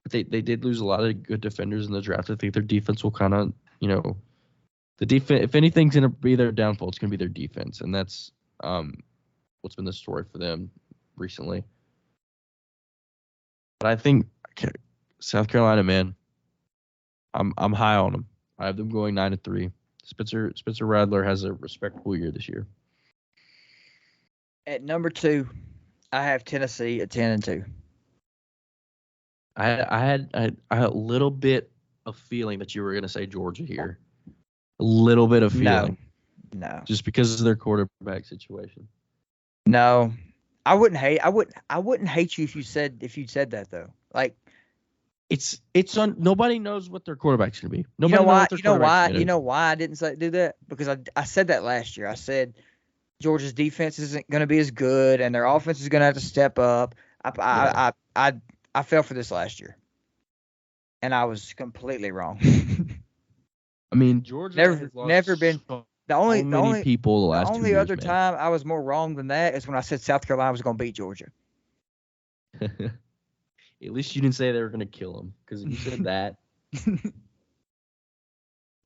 But they did lose a lot of good defenders in the draft. I think their defense will kind of, the defense. If anything's going to be their downfall, it's going to be their defense, and that's what's been the story for them recently. But I think South Carolina, man, I'm high on them. I have them going 9-3. Spencer Radler has a respectable year this year. At number 2, I have Tennessee at 10-2. I had a little bit of feeling that you were going to say Georgia here. A little bit of feeling. No. Just because of their quarterback situation. No. I wouldn't hate you if you'd said that though. Like, Nobody knows what their quarterback's going to be. You Nobody know why? knows what their quarterback's gonna You do. know why I didn't do that? Because I said that last year. I said Georgia's defense isn't going to be as good, and their offense is going to have to step up. I fell for this last year, and I was completely wrong. I mean, Georgia has lost never been so the only many people the last 2 only years, other man. time I was more wrong than that is when I said South Carolina was going to beat Georgia. At least you didn't say they were going to kill him, because if you said that,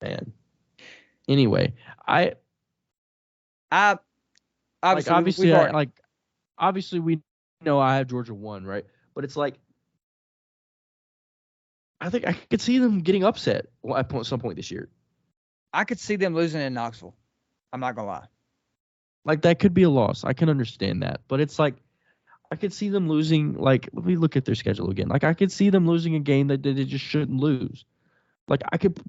man. Anyway, obviously we know I have Georgia 1, right? But it's like, I think I could see them getting upset at some point this year. I could see them losing in Knoxville. I'm not gonna lie. Like, that could be a loss. I can understand that, but it's like, I could see them losing. Like, let me look at their schedule again. Like, I could see them losing a game that they just shouldn't lose. Like, I could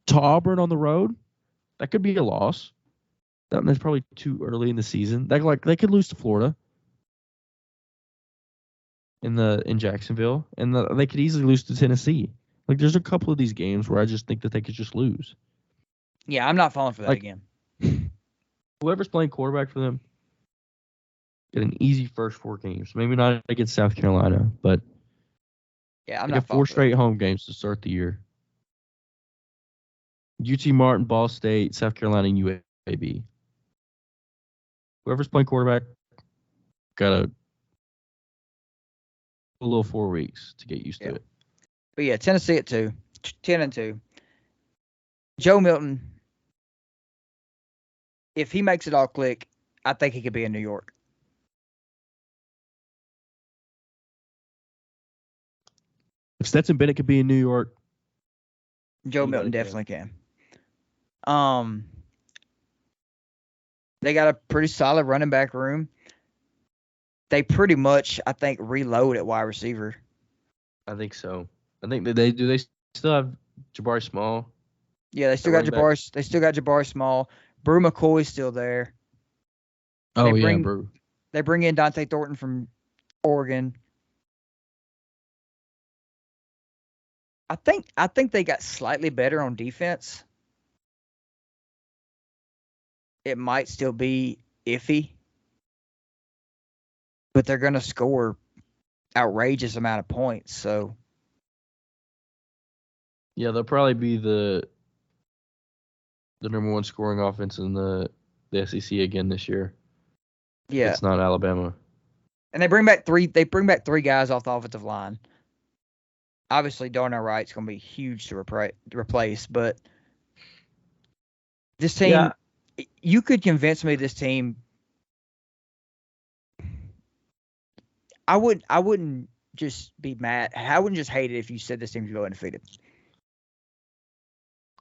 to Auburn on the road. That could be a loss. That's probably too early in the season. They could lose to Florida in Jacksonville, and they could easily lose to Tennessee. Like, there's a couple of these games where I just think that they could just lose. Yeah, I'm not falling for that again. Whoever's playing quarterback for them get an easy first 4 games. Maybe not against South Carolina, but yeah, I'm they not get 4 straight home games to start the year. UT Martin, Ball State, South Carolina, and UAB. Whoever's playing quarterback got a little 4 weeks to get used to it. But yeah, Tennessee at 10-2. Joe Milton, if he makes it all click, I think he could be in New York. If Stetson Bennett could be in New York, Joe Milton definitely can. They got a pretty solid running back room. They pretty much, I think, reload at wide receiver. I think so. I think they do. They still have Jabari Small. Yeah, they still got Jabari. They still got Jabari Small. Brew McCoy's still there. Brew. They bring in Dante Thornton from Oregon. I think they got slightly better on defense. It might still be iffy, but they're going to score outrageous amount of points. So, yeah, they'll probably be the number 1 scoring offense in the SEC again this year. Yeah, it's not Alabama. And they bring back 3 guys off the offensive line. Obviously, Darnell Wright's going to be huge to replace, but this team, you could convince me this team. I wouldn't just be mad. I wouldn't just hate it if you said this team could go undefeated.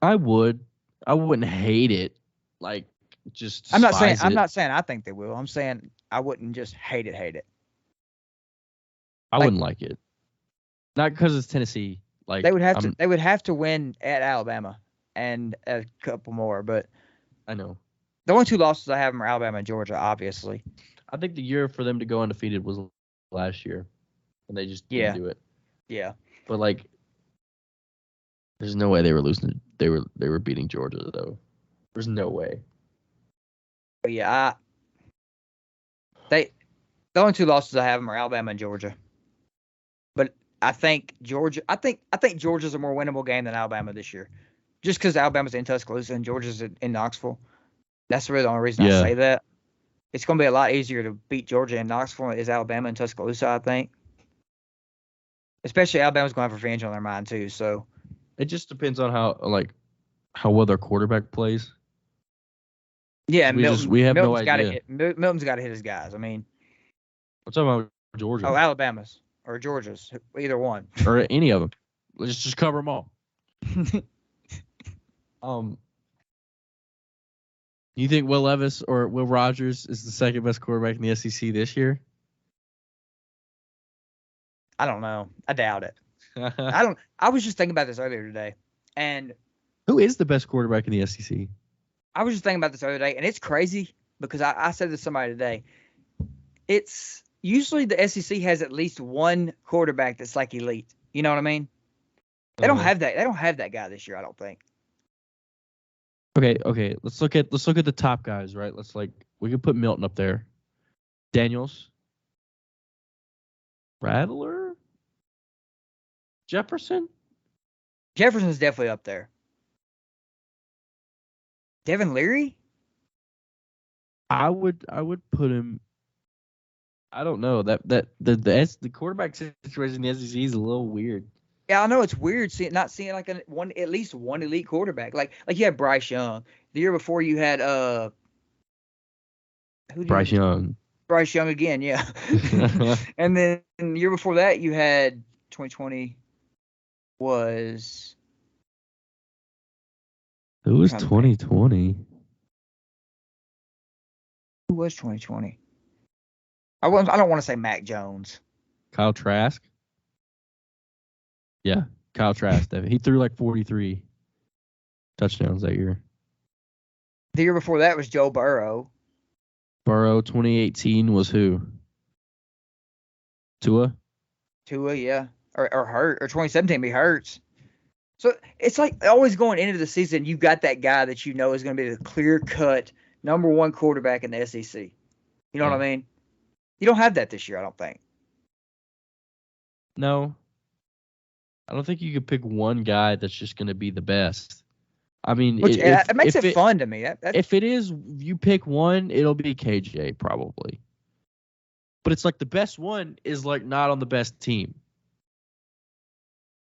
I would. I wouldn't hate it. Like, just I'm not saying I think they will. I'm saying I wouldn't just hate it. I wouldn't like it. Not because it's Tennessee. Like, they would have to win at Alabama and a couple more, but I know. The only 2 losses I have are Alabama and Georgia, obviously. I think the year for them to go undefeated was last year, and they just didn't do it. Yeah. But, like, there's no way they were losing. They were beating Georgia, though. There's no way. But yeah, the only 2 losses I have are Alabama and Georgia. But I think Georgia's a more winnable game than Alabama this year, just because Alabama's in Tuscaloosa and Georgia's in Knoxville. That's really the only reason I say that. It's going to be a lot easier to beat Georgia in Knoxville than it is Alabama and Tuscaloosa, I think. Especially Alabama's going to have revenge on their mind too. So it just depends on how well their quarterback plays. Yeah, we have no idea. Milton's got to hit his guys. I mean, I'm talking about Georgia. Oh, Alabama's or Georgia's, either one, or any of them. Let's just cover them all. You think Will Levis or Will Rogers is the second best quarterback in the SEC this year? I don't know. I doubt it. I was just thinking about this earlier today, and who is the best quarterback in the SEC? I was just thinking about this the other day, and it's crazy because I said this to somebody today. It's usually the SEC has at least one quarterback that's like elite. You know what I mean? They don't have that. They don't have that guy this year, I don't think. Okay. Let's look at the top guys, right? We could put Milton up there. Daniels, Rattler, Jefferson's definitely up there. Devin Leary? I would put him. I don't know that the quarterback situation in the SEC is a little weird. Yeah, I know it's weird not seeing like at least one elite quarterback. Like you had Bryce Young. The year before you had Bryce Young. Bryce Young again, yeah. And then the year before that you had 2020 was who was 2020? Who was 2020? I don't want to say Mac Jones. Kyle Trask. Yeah, Kyle Trask. He threw like 43 touchdowns that year. The year before that was Joe Burrow. 2018 was who? Tua, yeah. Or Hurt. Or 2017 be Hurts. So it's like always going into the season, you got that guy that you know is going to be the clear-cut number one quarterback in the SEC. You know what I mean? You don't have that this year, I don't think. No. I don't think you could pick one guy that's just going to be the best. I mean, it makes it fun to me. If it is, you pick one, it'll be KJ probably. But it's like the best one is like not on the best team.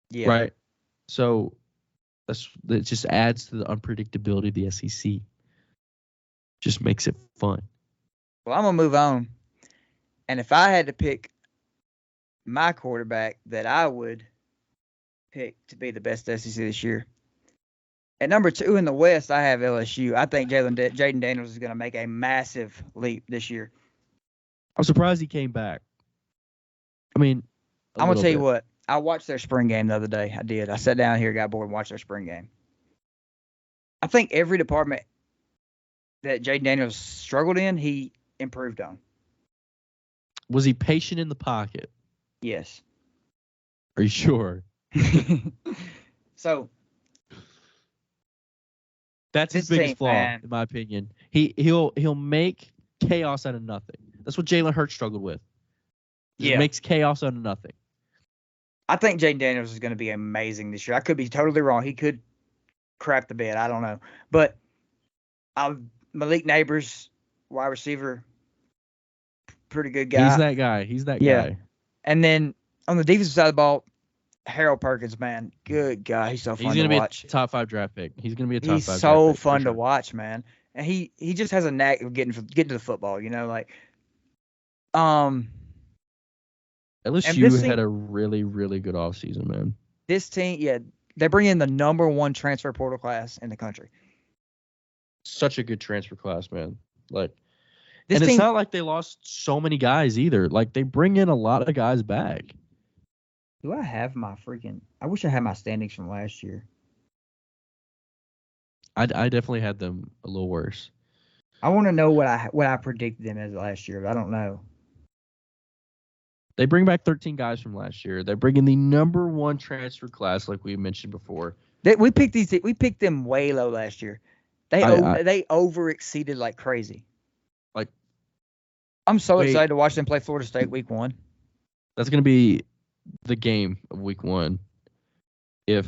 Yeah. Right. So it just adds to the unpredictability of the SEC. Just makes it fun. Well, I'm gonna move on. And if I had to pick my quarterback that I would pick to be the best SEC this year, at number 2 in the West, I have LSU. I think Jaden Daniels is going to make a massive leap this year. I'm surprised he came back. I mean, I'm going to tell you what. I watched their spring game the other day. I did. I sat down here, got bored, and watched their spring game. I think every department that Jaden Daniels struggled in, he improved on. Was he patient in the pocket? Yes. Are you sure? So that's his biggest flaw, in my opinion. He'll make chaos out of nothing. That's what Jalen Hurts struggled with. He makes chaos out of nothing. I think Jaden Daniels is going to be amazing this year. I could be totally wrong. He could crap the bed. I don't know. But Malik Neighbors, wide receiver, pretty good guy. He's that guy. And then on the defensive side of the ball, Harold Perkins, man, good guy. He's so fun to watch. He's going to be a top 5 draft pick. He's going to be a top 5 draft pick. He's so fun to watch, man. And he just has a knack of getting to the football, you know, like LSU had a really, really good offseason, man. This team, they bring in the number 1 transfer portal class in the country. Such a good transfer class, man. It's not like they lost so many guys either. Like, they bring in a lot of guys back. Do I have I wish I had my standings from last year. I definitely had them a little worse. I want to know what I predicted them as last year, but I don't know. They bring back 13 guys from last year. They bring in the number 1 transfer class, like we mentioned before. We picked them way low last year. They over exceeded like crazy. Like, I'm so excited to watch them play Florida State week 1. That's going to be the game of week 1. Not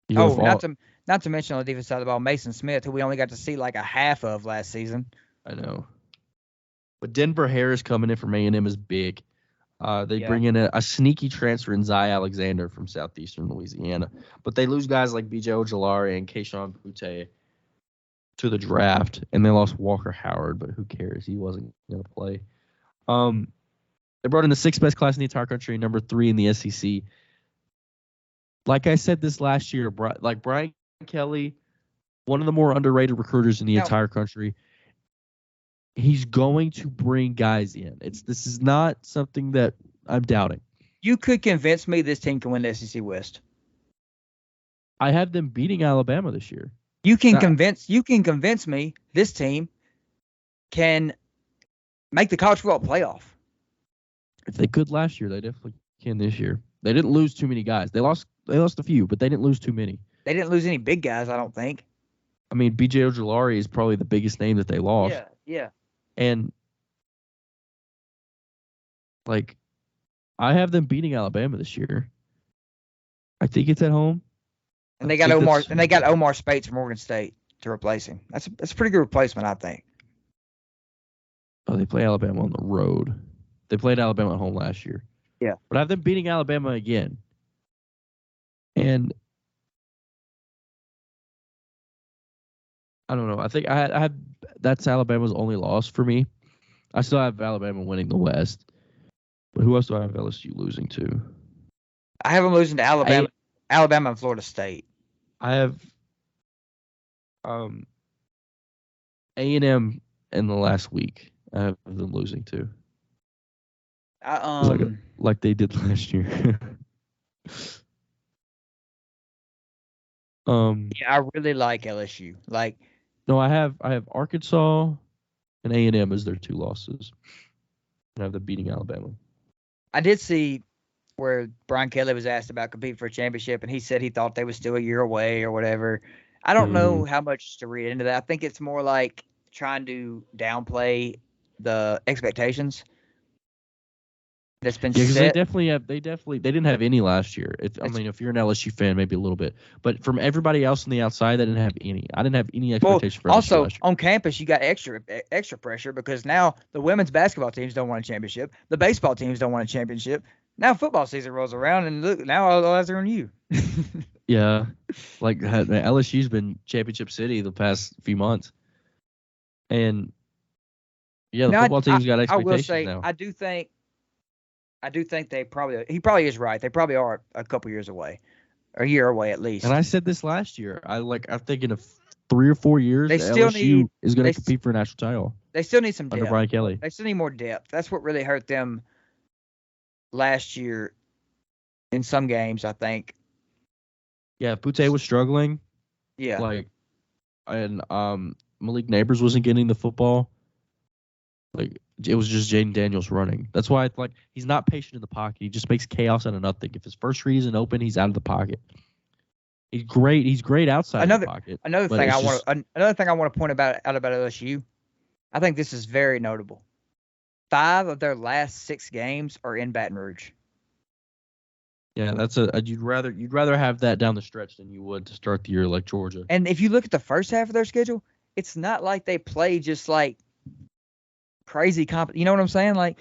to mention on the defense side of the ball, Mason Smith, who we only got to see like a half of last season. I know. But Denver Harris coming in from A&M is big. They bring in a sneaky transfer in Zy Alexander from Southeastern Louisiana. But they lose guys like B.J. Ojolari and Keyshawn Butte to the draft. And they lost Walker Howard, but who cares? He wasn't going to play. They brought in the 6th best class in the entire country, number 3 in the SEC. Like I said this last year, Brian Kelly, one of the more underrated recruiters in the entire country. He's going to bring guys in. This is not something that I'm doubting. You could convince me this team can win the SEC West. I have them beating Alabama this year. You can convince me this team can make the college football playoff. If they could last year, they definitely can this year. They didn't lose too many guys. They lost a few, but they didn't lose too many. They didn't lose any big guys, I don't think. I mean, B.J. Ojulari is probably the biggest name that they lost. Yeah. And, like, I have them beating Alabama this year. I think it's at home. And they got Omar Spates from Oregon State to replace him. That's a pretty good replacement, I think. Oh, they play Alabama on the road. They played Alabama at home last year. Yeah. But I have them beating Alabama again. And I don't know. I think I had that's Alabama's only loss for me. I still have Alabama winning the West. But who else do I have LSU losing to? I have them losing to Alabama and Florida State. I have A&M in the last week. I have them losing to. Like they did last year. Yeah, I really like LSU. No, I have Arkansas and A&M as their two losses. And I have them beating Alabama. I did see where Brian Kelly was asked about competing for a championship, and he said he thought they were still a year away or whatever. I don't know how much to read into that. I think it's more like trying to downplay the expectations that's been set. They didn't have any last year. If you're an LSU fan, maybe a little bit, but from everybody else on the outside, they didn't have any. I didn't have any expectation for LSU also last year. On campus, you got extra pressure because now the women's basketball teams don't want a championship, the baseball teams don't want a championship. Now football season rolls around, and look, now all eyes are on you. Yeah, like LSU's been championship city the past few months, and yeah, the football team's got expectations now. I do think he probably is right. They probably are a couple years away, or a year away at least. And I said this last year. I'm thinking of 3 or 4 years, LSU is going to compete for a national title. They still need some depth. Under Brian Kelly. They still need more depth. That's what really hurt them last year in some games, I think. Yeah, Butte was struggling. Yeah. And Malik Neighbors wasn't getting the football. It was just Jaden Daniels running. That's why he's not patient in the pocket. He just makes chaos out of nothing. If his first read isn't open, he's out of the pocket. He's great. He's great outside the pocket. Another thing I want to point out about LSU. I think this is very notable. 5 of their last 6 games are in Baton Rouge. Yeah, that's you'd rather have that down the stretch than you would to start the year like Georgia. And if you look at the first half of their schedule, it's not like they play just crazy comp. You know what I'm saying?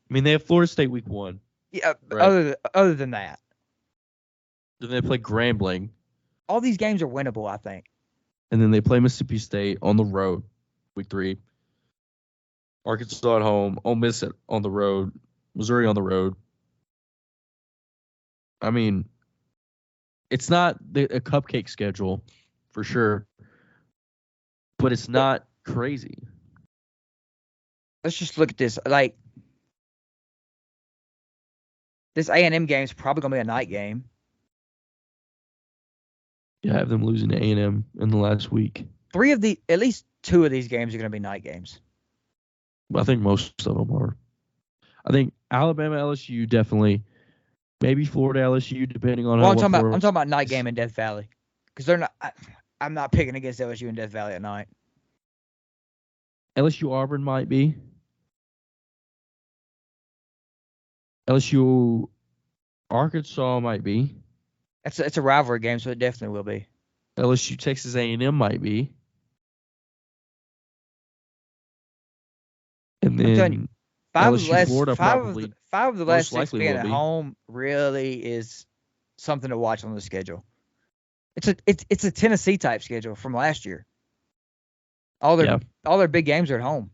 They have Florida State week 1. Yeah. Right? Other than that, then they play Grambling. All these games are winnable, I think. And then they play Mississippi State on the road, week 3. Arkansas at home, Ole Miss on the road, Missouri on the road. It's not a cupcake schedule for sure, but it's not crazy. Let's just look at this. This A&M game is probably going to be a night game. Yeah, I have them losing to A&M in the last week. At least 2 of these games are going to be night games. I think most of them are. I think Alabama, LSU definitely. Maybe Florida, LSU, depending on how. I'm talking about night game in Death Valley, because they're not. I'm not picking against LSU in Death Valley at night. LSU Auburn might be. LSU Arkansas might be. It's a rivalry game, so it definitely will be. LSU Texas A&M might be. And then I'm telling you, 5 of the last 6 being at home really is something to watch on the schedule. It's a Tennessee type schedule from last year. All their big games are at home.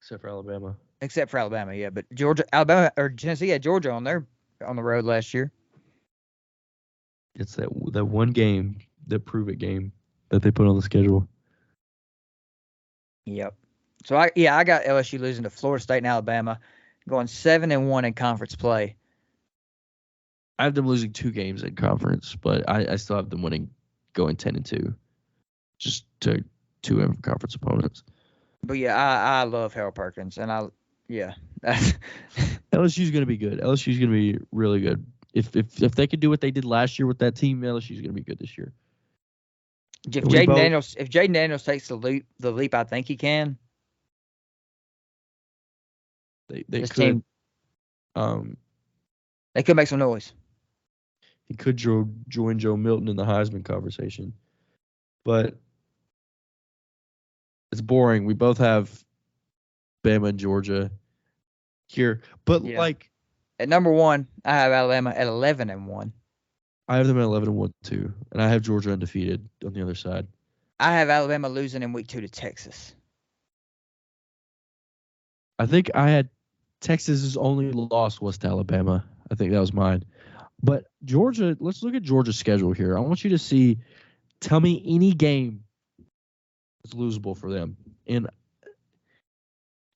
Except for Alabama. Yeah. But Alabama, or Tennessee had Georgia on the road last year. It's that one game, the prove it game that they put on the schedule. Yep. So I got LSU losing to Florida State and Alabama, going 7-1 in conference play. I have them losing 2 games in conference, but I still have them going 10-2, just to 2 conference opponents. But yeah, I love Harold Perkins, and that's LSU's going to be good. LSU's going to be really good. If they could do what they did last year with that team, LSU's going to be good this year. If Jaden Daniels takes the leap, I think he can. They This could. team, they could make some noise. He could join Joe Milton in the Heisman conversation, but it's boring. We both have Bama and Georgia here, but like at number 1, I have Alabama at 11-1. I have them at 11-1 too, and I have Georgia undefeated on the other side. I have Alabama losing in week 2 to Texas. I think I had Texas's only loss was to Alabama. I think that was mine. But Georgia, let's look at Georgia's schedule here. I want you to tell me any game that's losable for them, and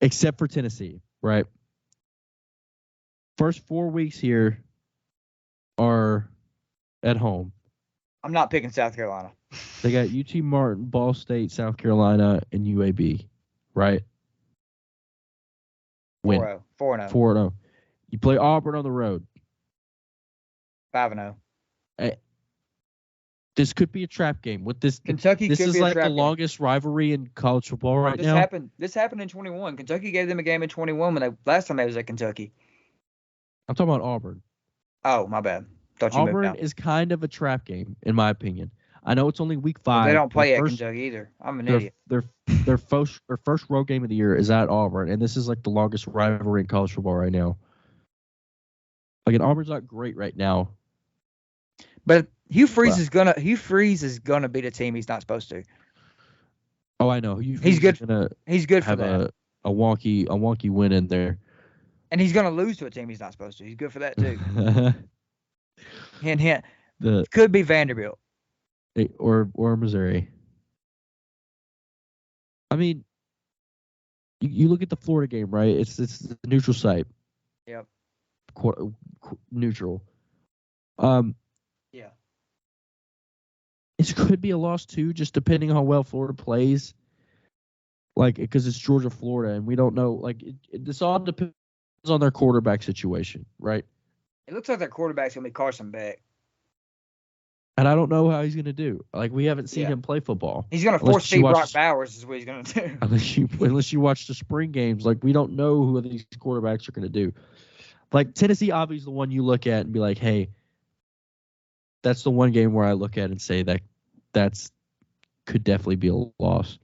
except for Tennessee, right? First 4 weeks here are at home. I'm not picking South Carolina. They got UT Martin, Ball State, South Carolina, and UAB, right? 4-0. 4-0. You play Auburn on the road. 5-0. This could be a trap game. With this, Kentucky this could is be a like trap the game. longest rivalry in college football right now. This happened in 21. Kentucky gave them a game in 21 when last time they was at Kentucky. I'm talking about Auburn. Oh, my bad. Auburn is kind of a trap game, in my opinion. I know it's only week 5. Well, they don't play at Kentucky either. I'm an idiot. Their first road game of the year is at Auburn, and this is like the longest rivalry in college football right now. Like, Auburn's not great right now. But Hugh Freeze is gonna beat a team he's not supposed to. Oh, I know. He's good for that. A wonky win in there. And he's gonna lose to a team he's not supposed to. He's good for that too. Hint, hint. Could be Vanderbilt. Or Missouri. I mean, you look at the Florida game, right? It's the neutral site. Yep. Neutral. Yeah. It could be a loss too, just depending on how well Florida plays. Like, because it's Georgia, Florida, and we don't know. Like, this all depends on their quarterback situation, right? It looks like their quarterback's gonna be Carson Beck. And I don't know how he's gonna do. Like, we haven't seen him play football. He's gonna force feed Brock Bowers is what he's gonna do. Unless you watch the spring games, like, we don't know who these quarterbacks are gonna do. Like, Tennessee obviously is the one you look at and be like, hey, that's the one game where I look at and say that's could definitely be a loss.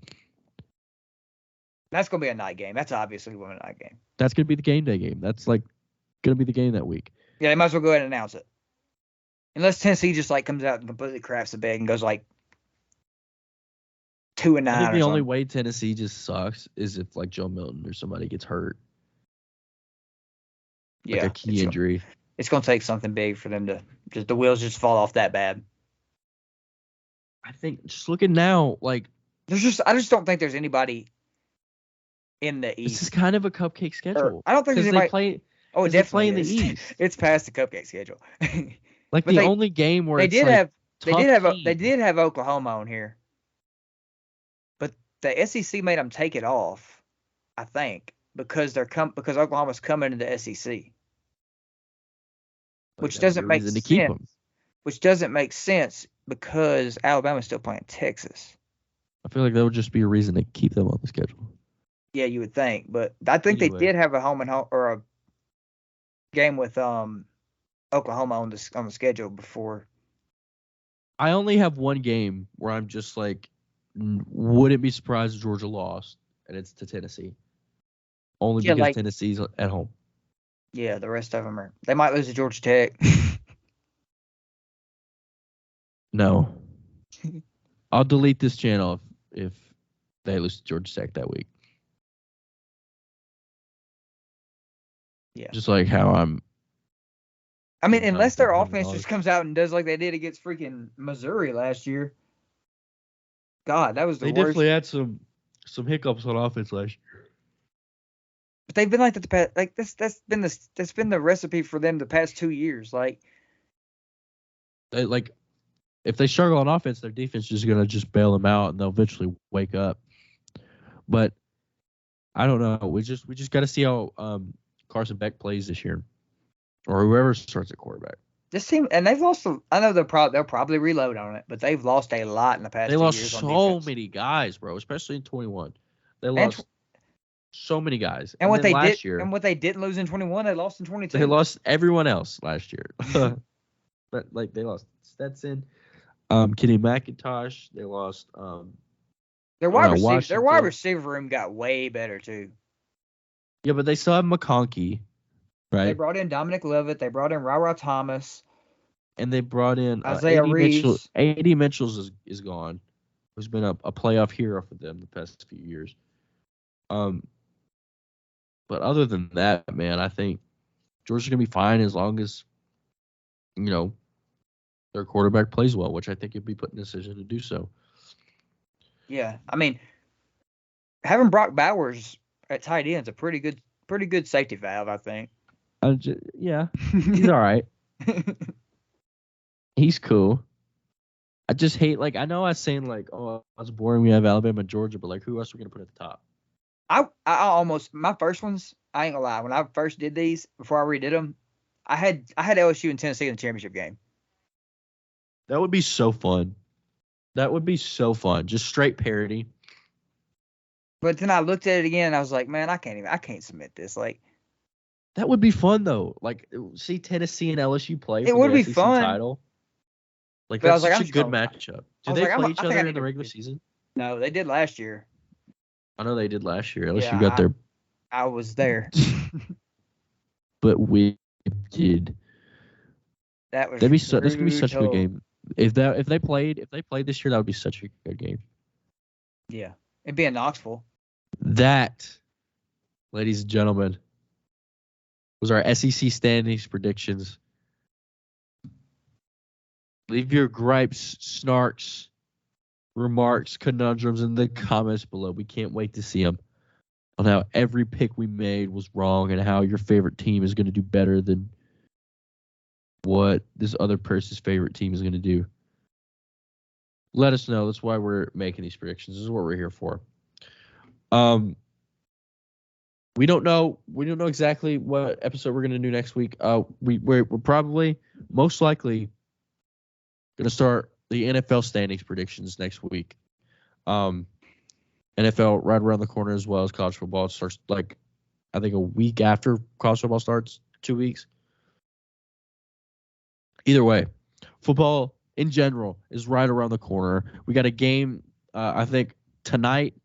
That's gonna be a night game. That's obviously a night game. That's gonna be the game day game. That's like gonna be the game that week. Yeah, they might as well go ahead and announce it. Unless Tennessee just like comes out and completely craps the bag and goes like 2-9. I think the only way Tennessee just sucks is if like Joe Milton or somebody gets hurt. Like a key injury. It's gonna take something big for them to the wheels just fall off that bad. I think just looking now, like I just don't think there's anybody in the East. This is kind of a cupcake schedule. I don't think there's anybody. It definitely play in the East. It's past the cupcake schedule. Like the only game where they did have Oklahoma on here, but the SEC made them take it off. I think because because Oklahoma's coming into the SEC, which doesn't make sense. Which doesn't make sense because Alabama's still playing Texas. I feel like that would just be a reason to keep them on the schedule. Yeah, you would think, but I think they did have a home or a game with Oklahoma on the schedule before. I only have one game where I'm just like, wouldn't be surprised if Georgia lost, and it's to Tennessee. Only because Tennessee's at home. Yeah, the rest of them they might lose to Georgia Tech. No. I'll delete this channel if they lose to Georgia Tech that week. Yeah. Just like how I mean, unless their offense just comes out and does like they did against freaking Missouri last year. God, that was the worst. They definitely had some hiccups on offense last year. But they've been like that the past, like that's been the recipe for them the past 2 years. Like if they struggle on offense, their defense is gonna just bail them out and they'll eventually wake up. But I don't know. We just got to see how Carson Beck plays this year, or whoever starts at quarterback. This team, and they've lost. I know they'll probably reload on it, but they've lost a lot in the past 2 years. They on lost so many guys, bro, especially in 21. They lost so many guys. And what they did, and what they didn't lose in 21, they lost in 22. They lost everyone else last year. But like they lost Stetson, Kenny McIntosh. They lost their wide receiver room got way better too. Yeah, but they still have McConkey, right? They brought in Dominic Levitt. They brought in Ra Thomas. And they brought in Isaiah Reeves. A.D. Mitchell is gone. Who's been a playoff hero for them the past few years. But other than that, man, I think Georgia's gonna be fine as long as their quarterback plays well, which I think he'd be put in a decision to do so. Yeah, I mean, having Brock Bowers at tight end is a pretty good safety valve, I think. Yeah, he's all right. He's cool. I just hate, I know I was saying, it's boring we have Alabama and Georgia, but, who else are we going to put at the top? I almost, my first ones, I ain't going to lie, when I first did these, before I redid them, I had LSU and Tennessee in the championship game. That would be so fun. Just straight parody. But then I looked at it again, and I was like, man, I can't submit this. That would be fun, though. See Tennessee and LSU play for the SEC fun. Title. That's such a good matchup. Do they play each other in the regular season? No, they did last year. I know they did last year. LSU got there. I was there. But we did. That's gonna be such a good game. If they played this year, that would be such a good game. Yeah, it'd be in Knoxville. That, ladies and gentlemen, was our SEC standings predictions. Leave your gripes, snarks, remarks, conundrums in the comments below. We can't wait to see them on how every pick we made was wrong and how your favorite team is going to do better than what this other person's favorite team is going to do. Let us know. That's why we're making these predictions. This is what we're here for. We don't know exactly what episode we're going to do next week. We're probably most likely going to start the NFL standings predictions next week. NFL right around the corner as well as college football. It starts I think a week after college football starts, 2 weeks. Either way, football in general is right around the corner. We got a game, I think tonight,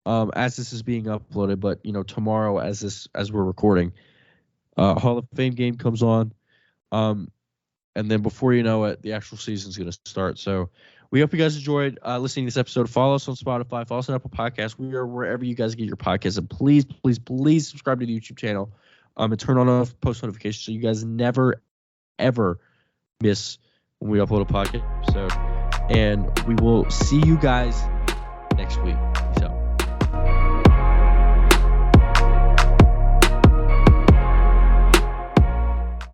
as this is being uploaded, but tomorrow as we're recording, Hall of Fame game comes on, and then before you know it, the actual season's going to start. So we hope you guys enjoyed listening to this episode. Follow us on Spotify, follow us on Apple Podcasts. We are wherever you guys get your podcasts, and please subscribe to the YouTube channel, and turn on post notifications so you guys never ever miss when we upload a podcast episode. And we will see you guys next week.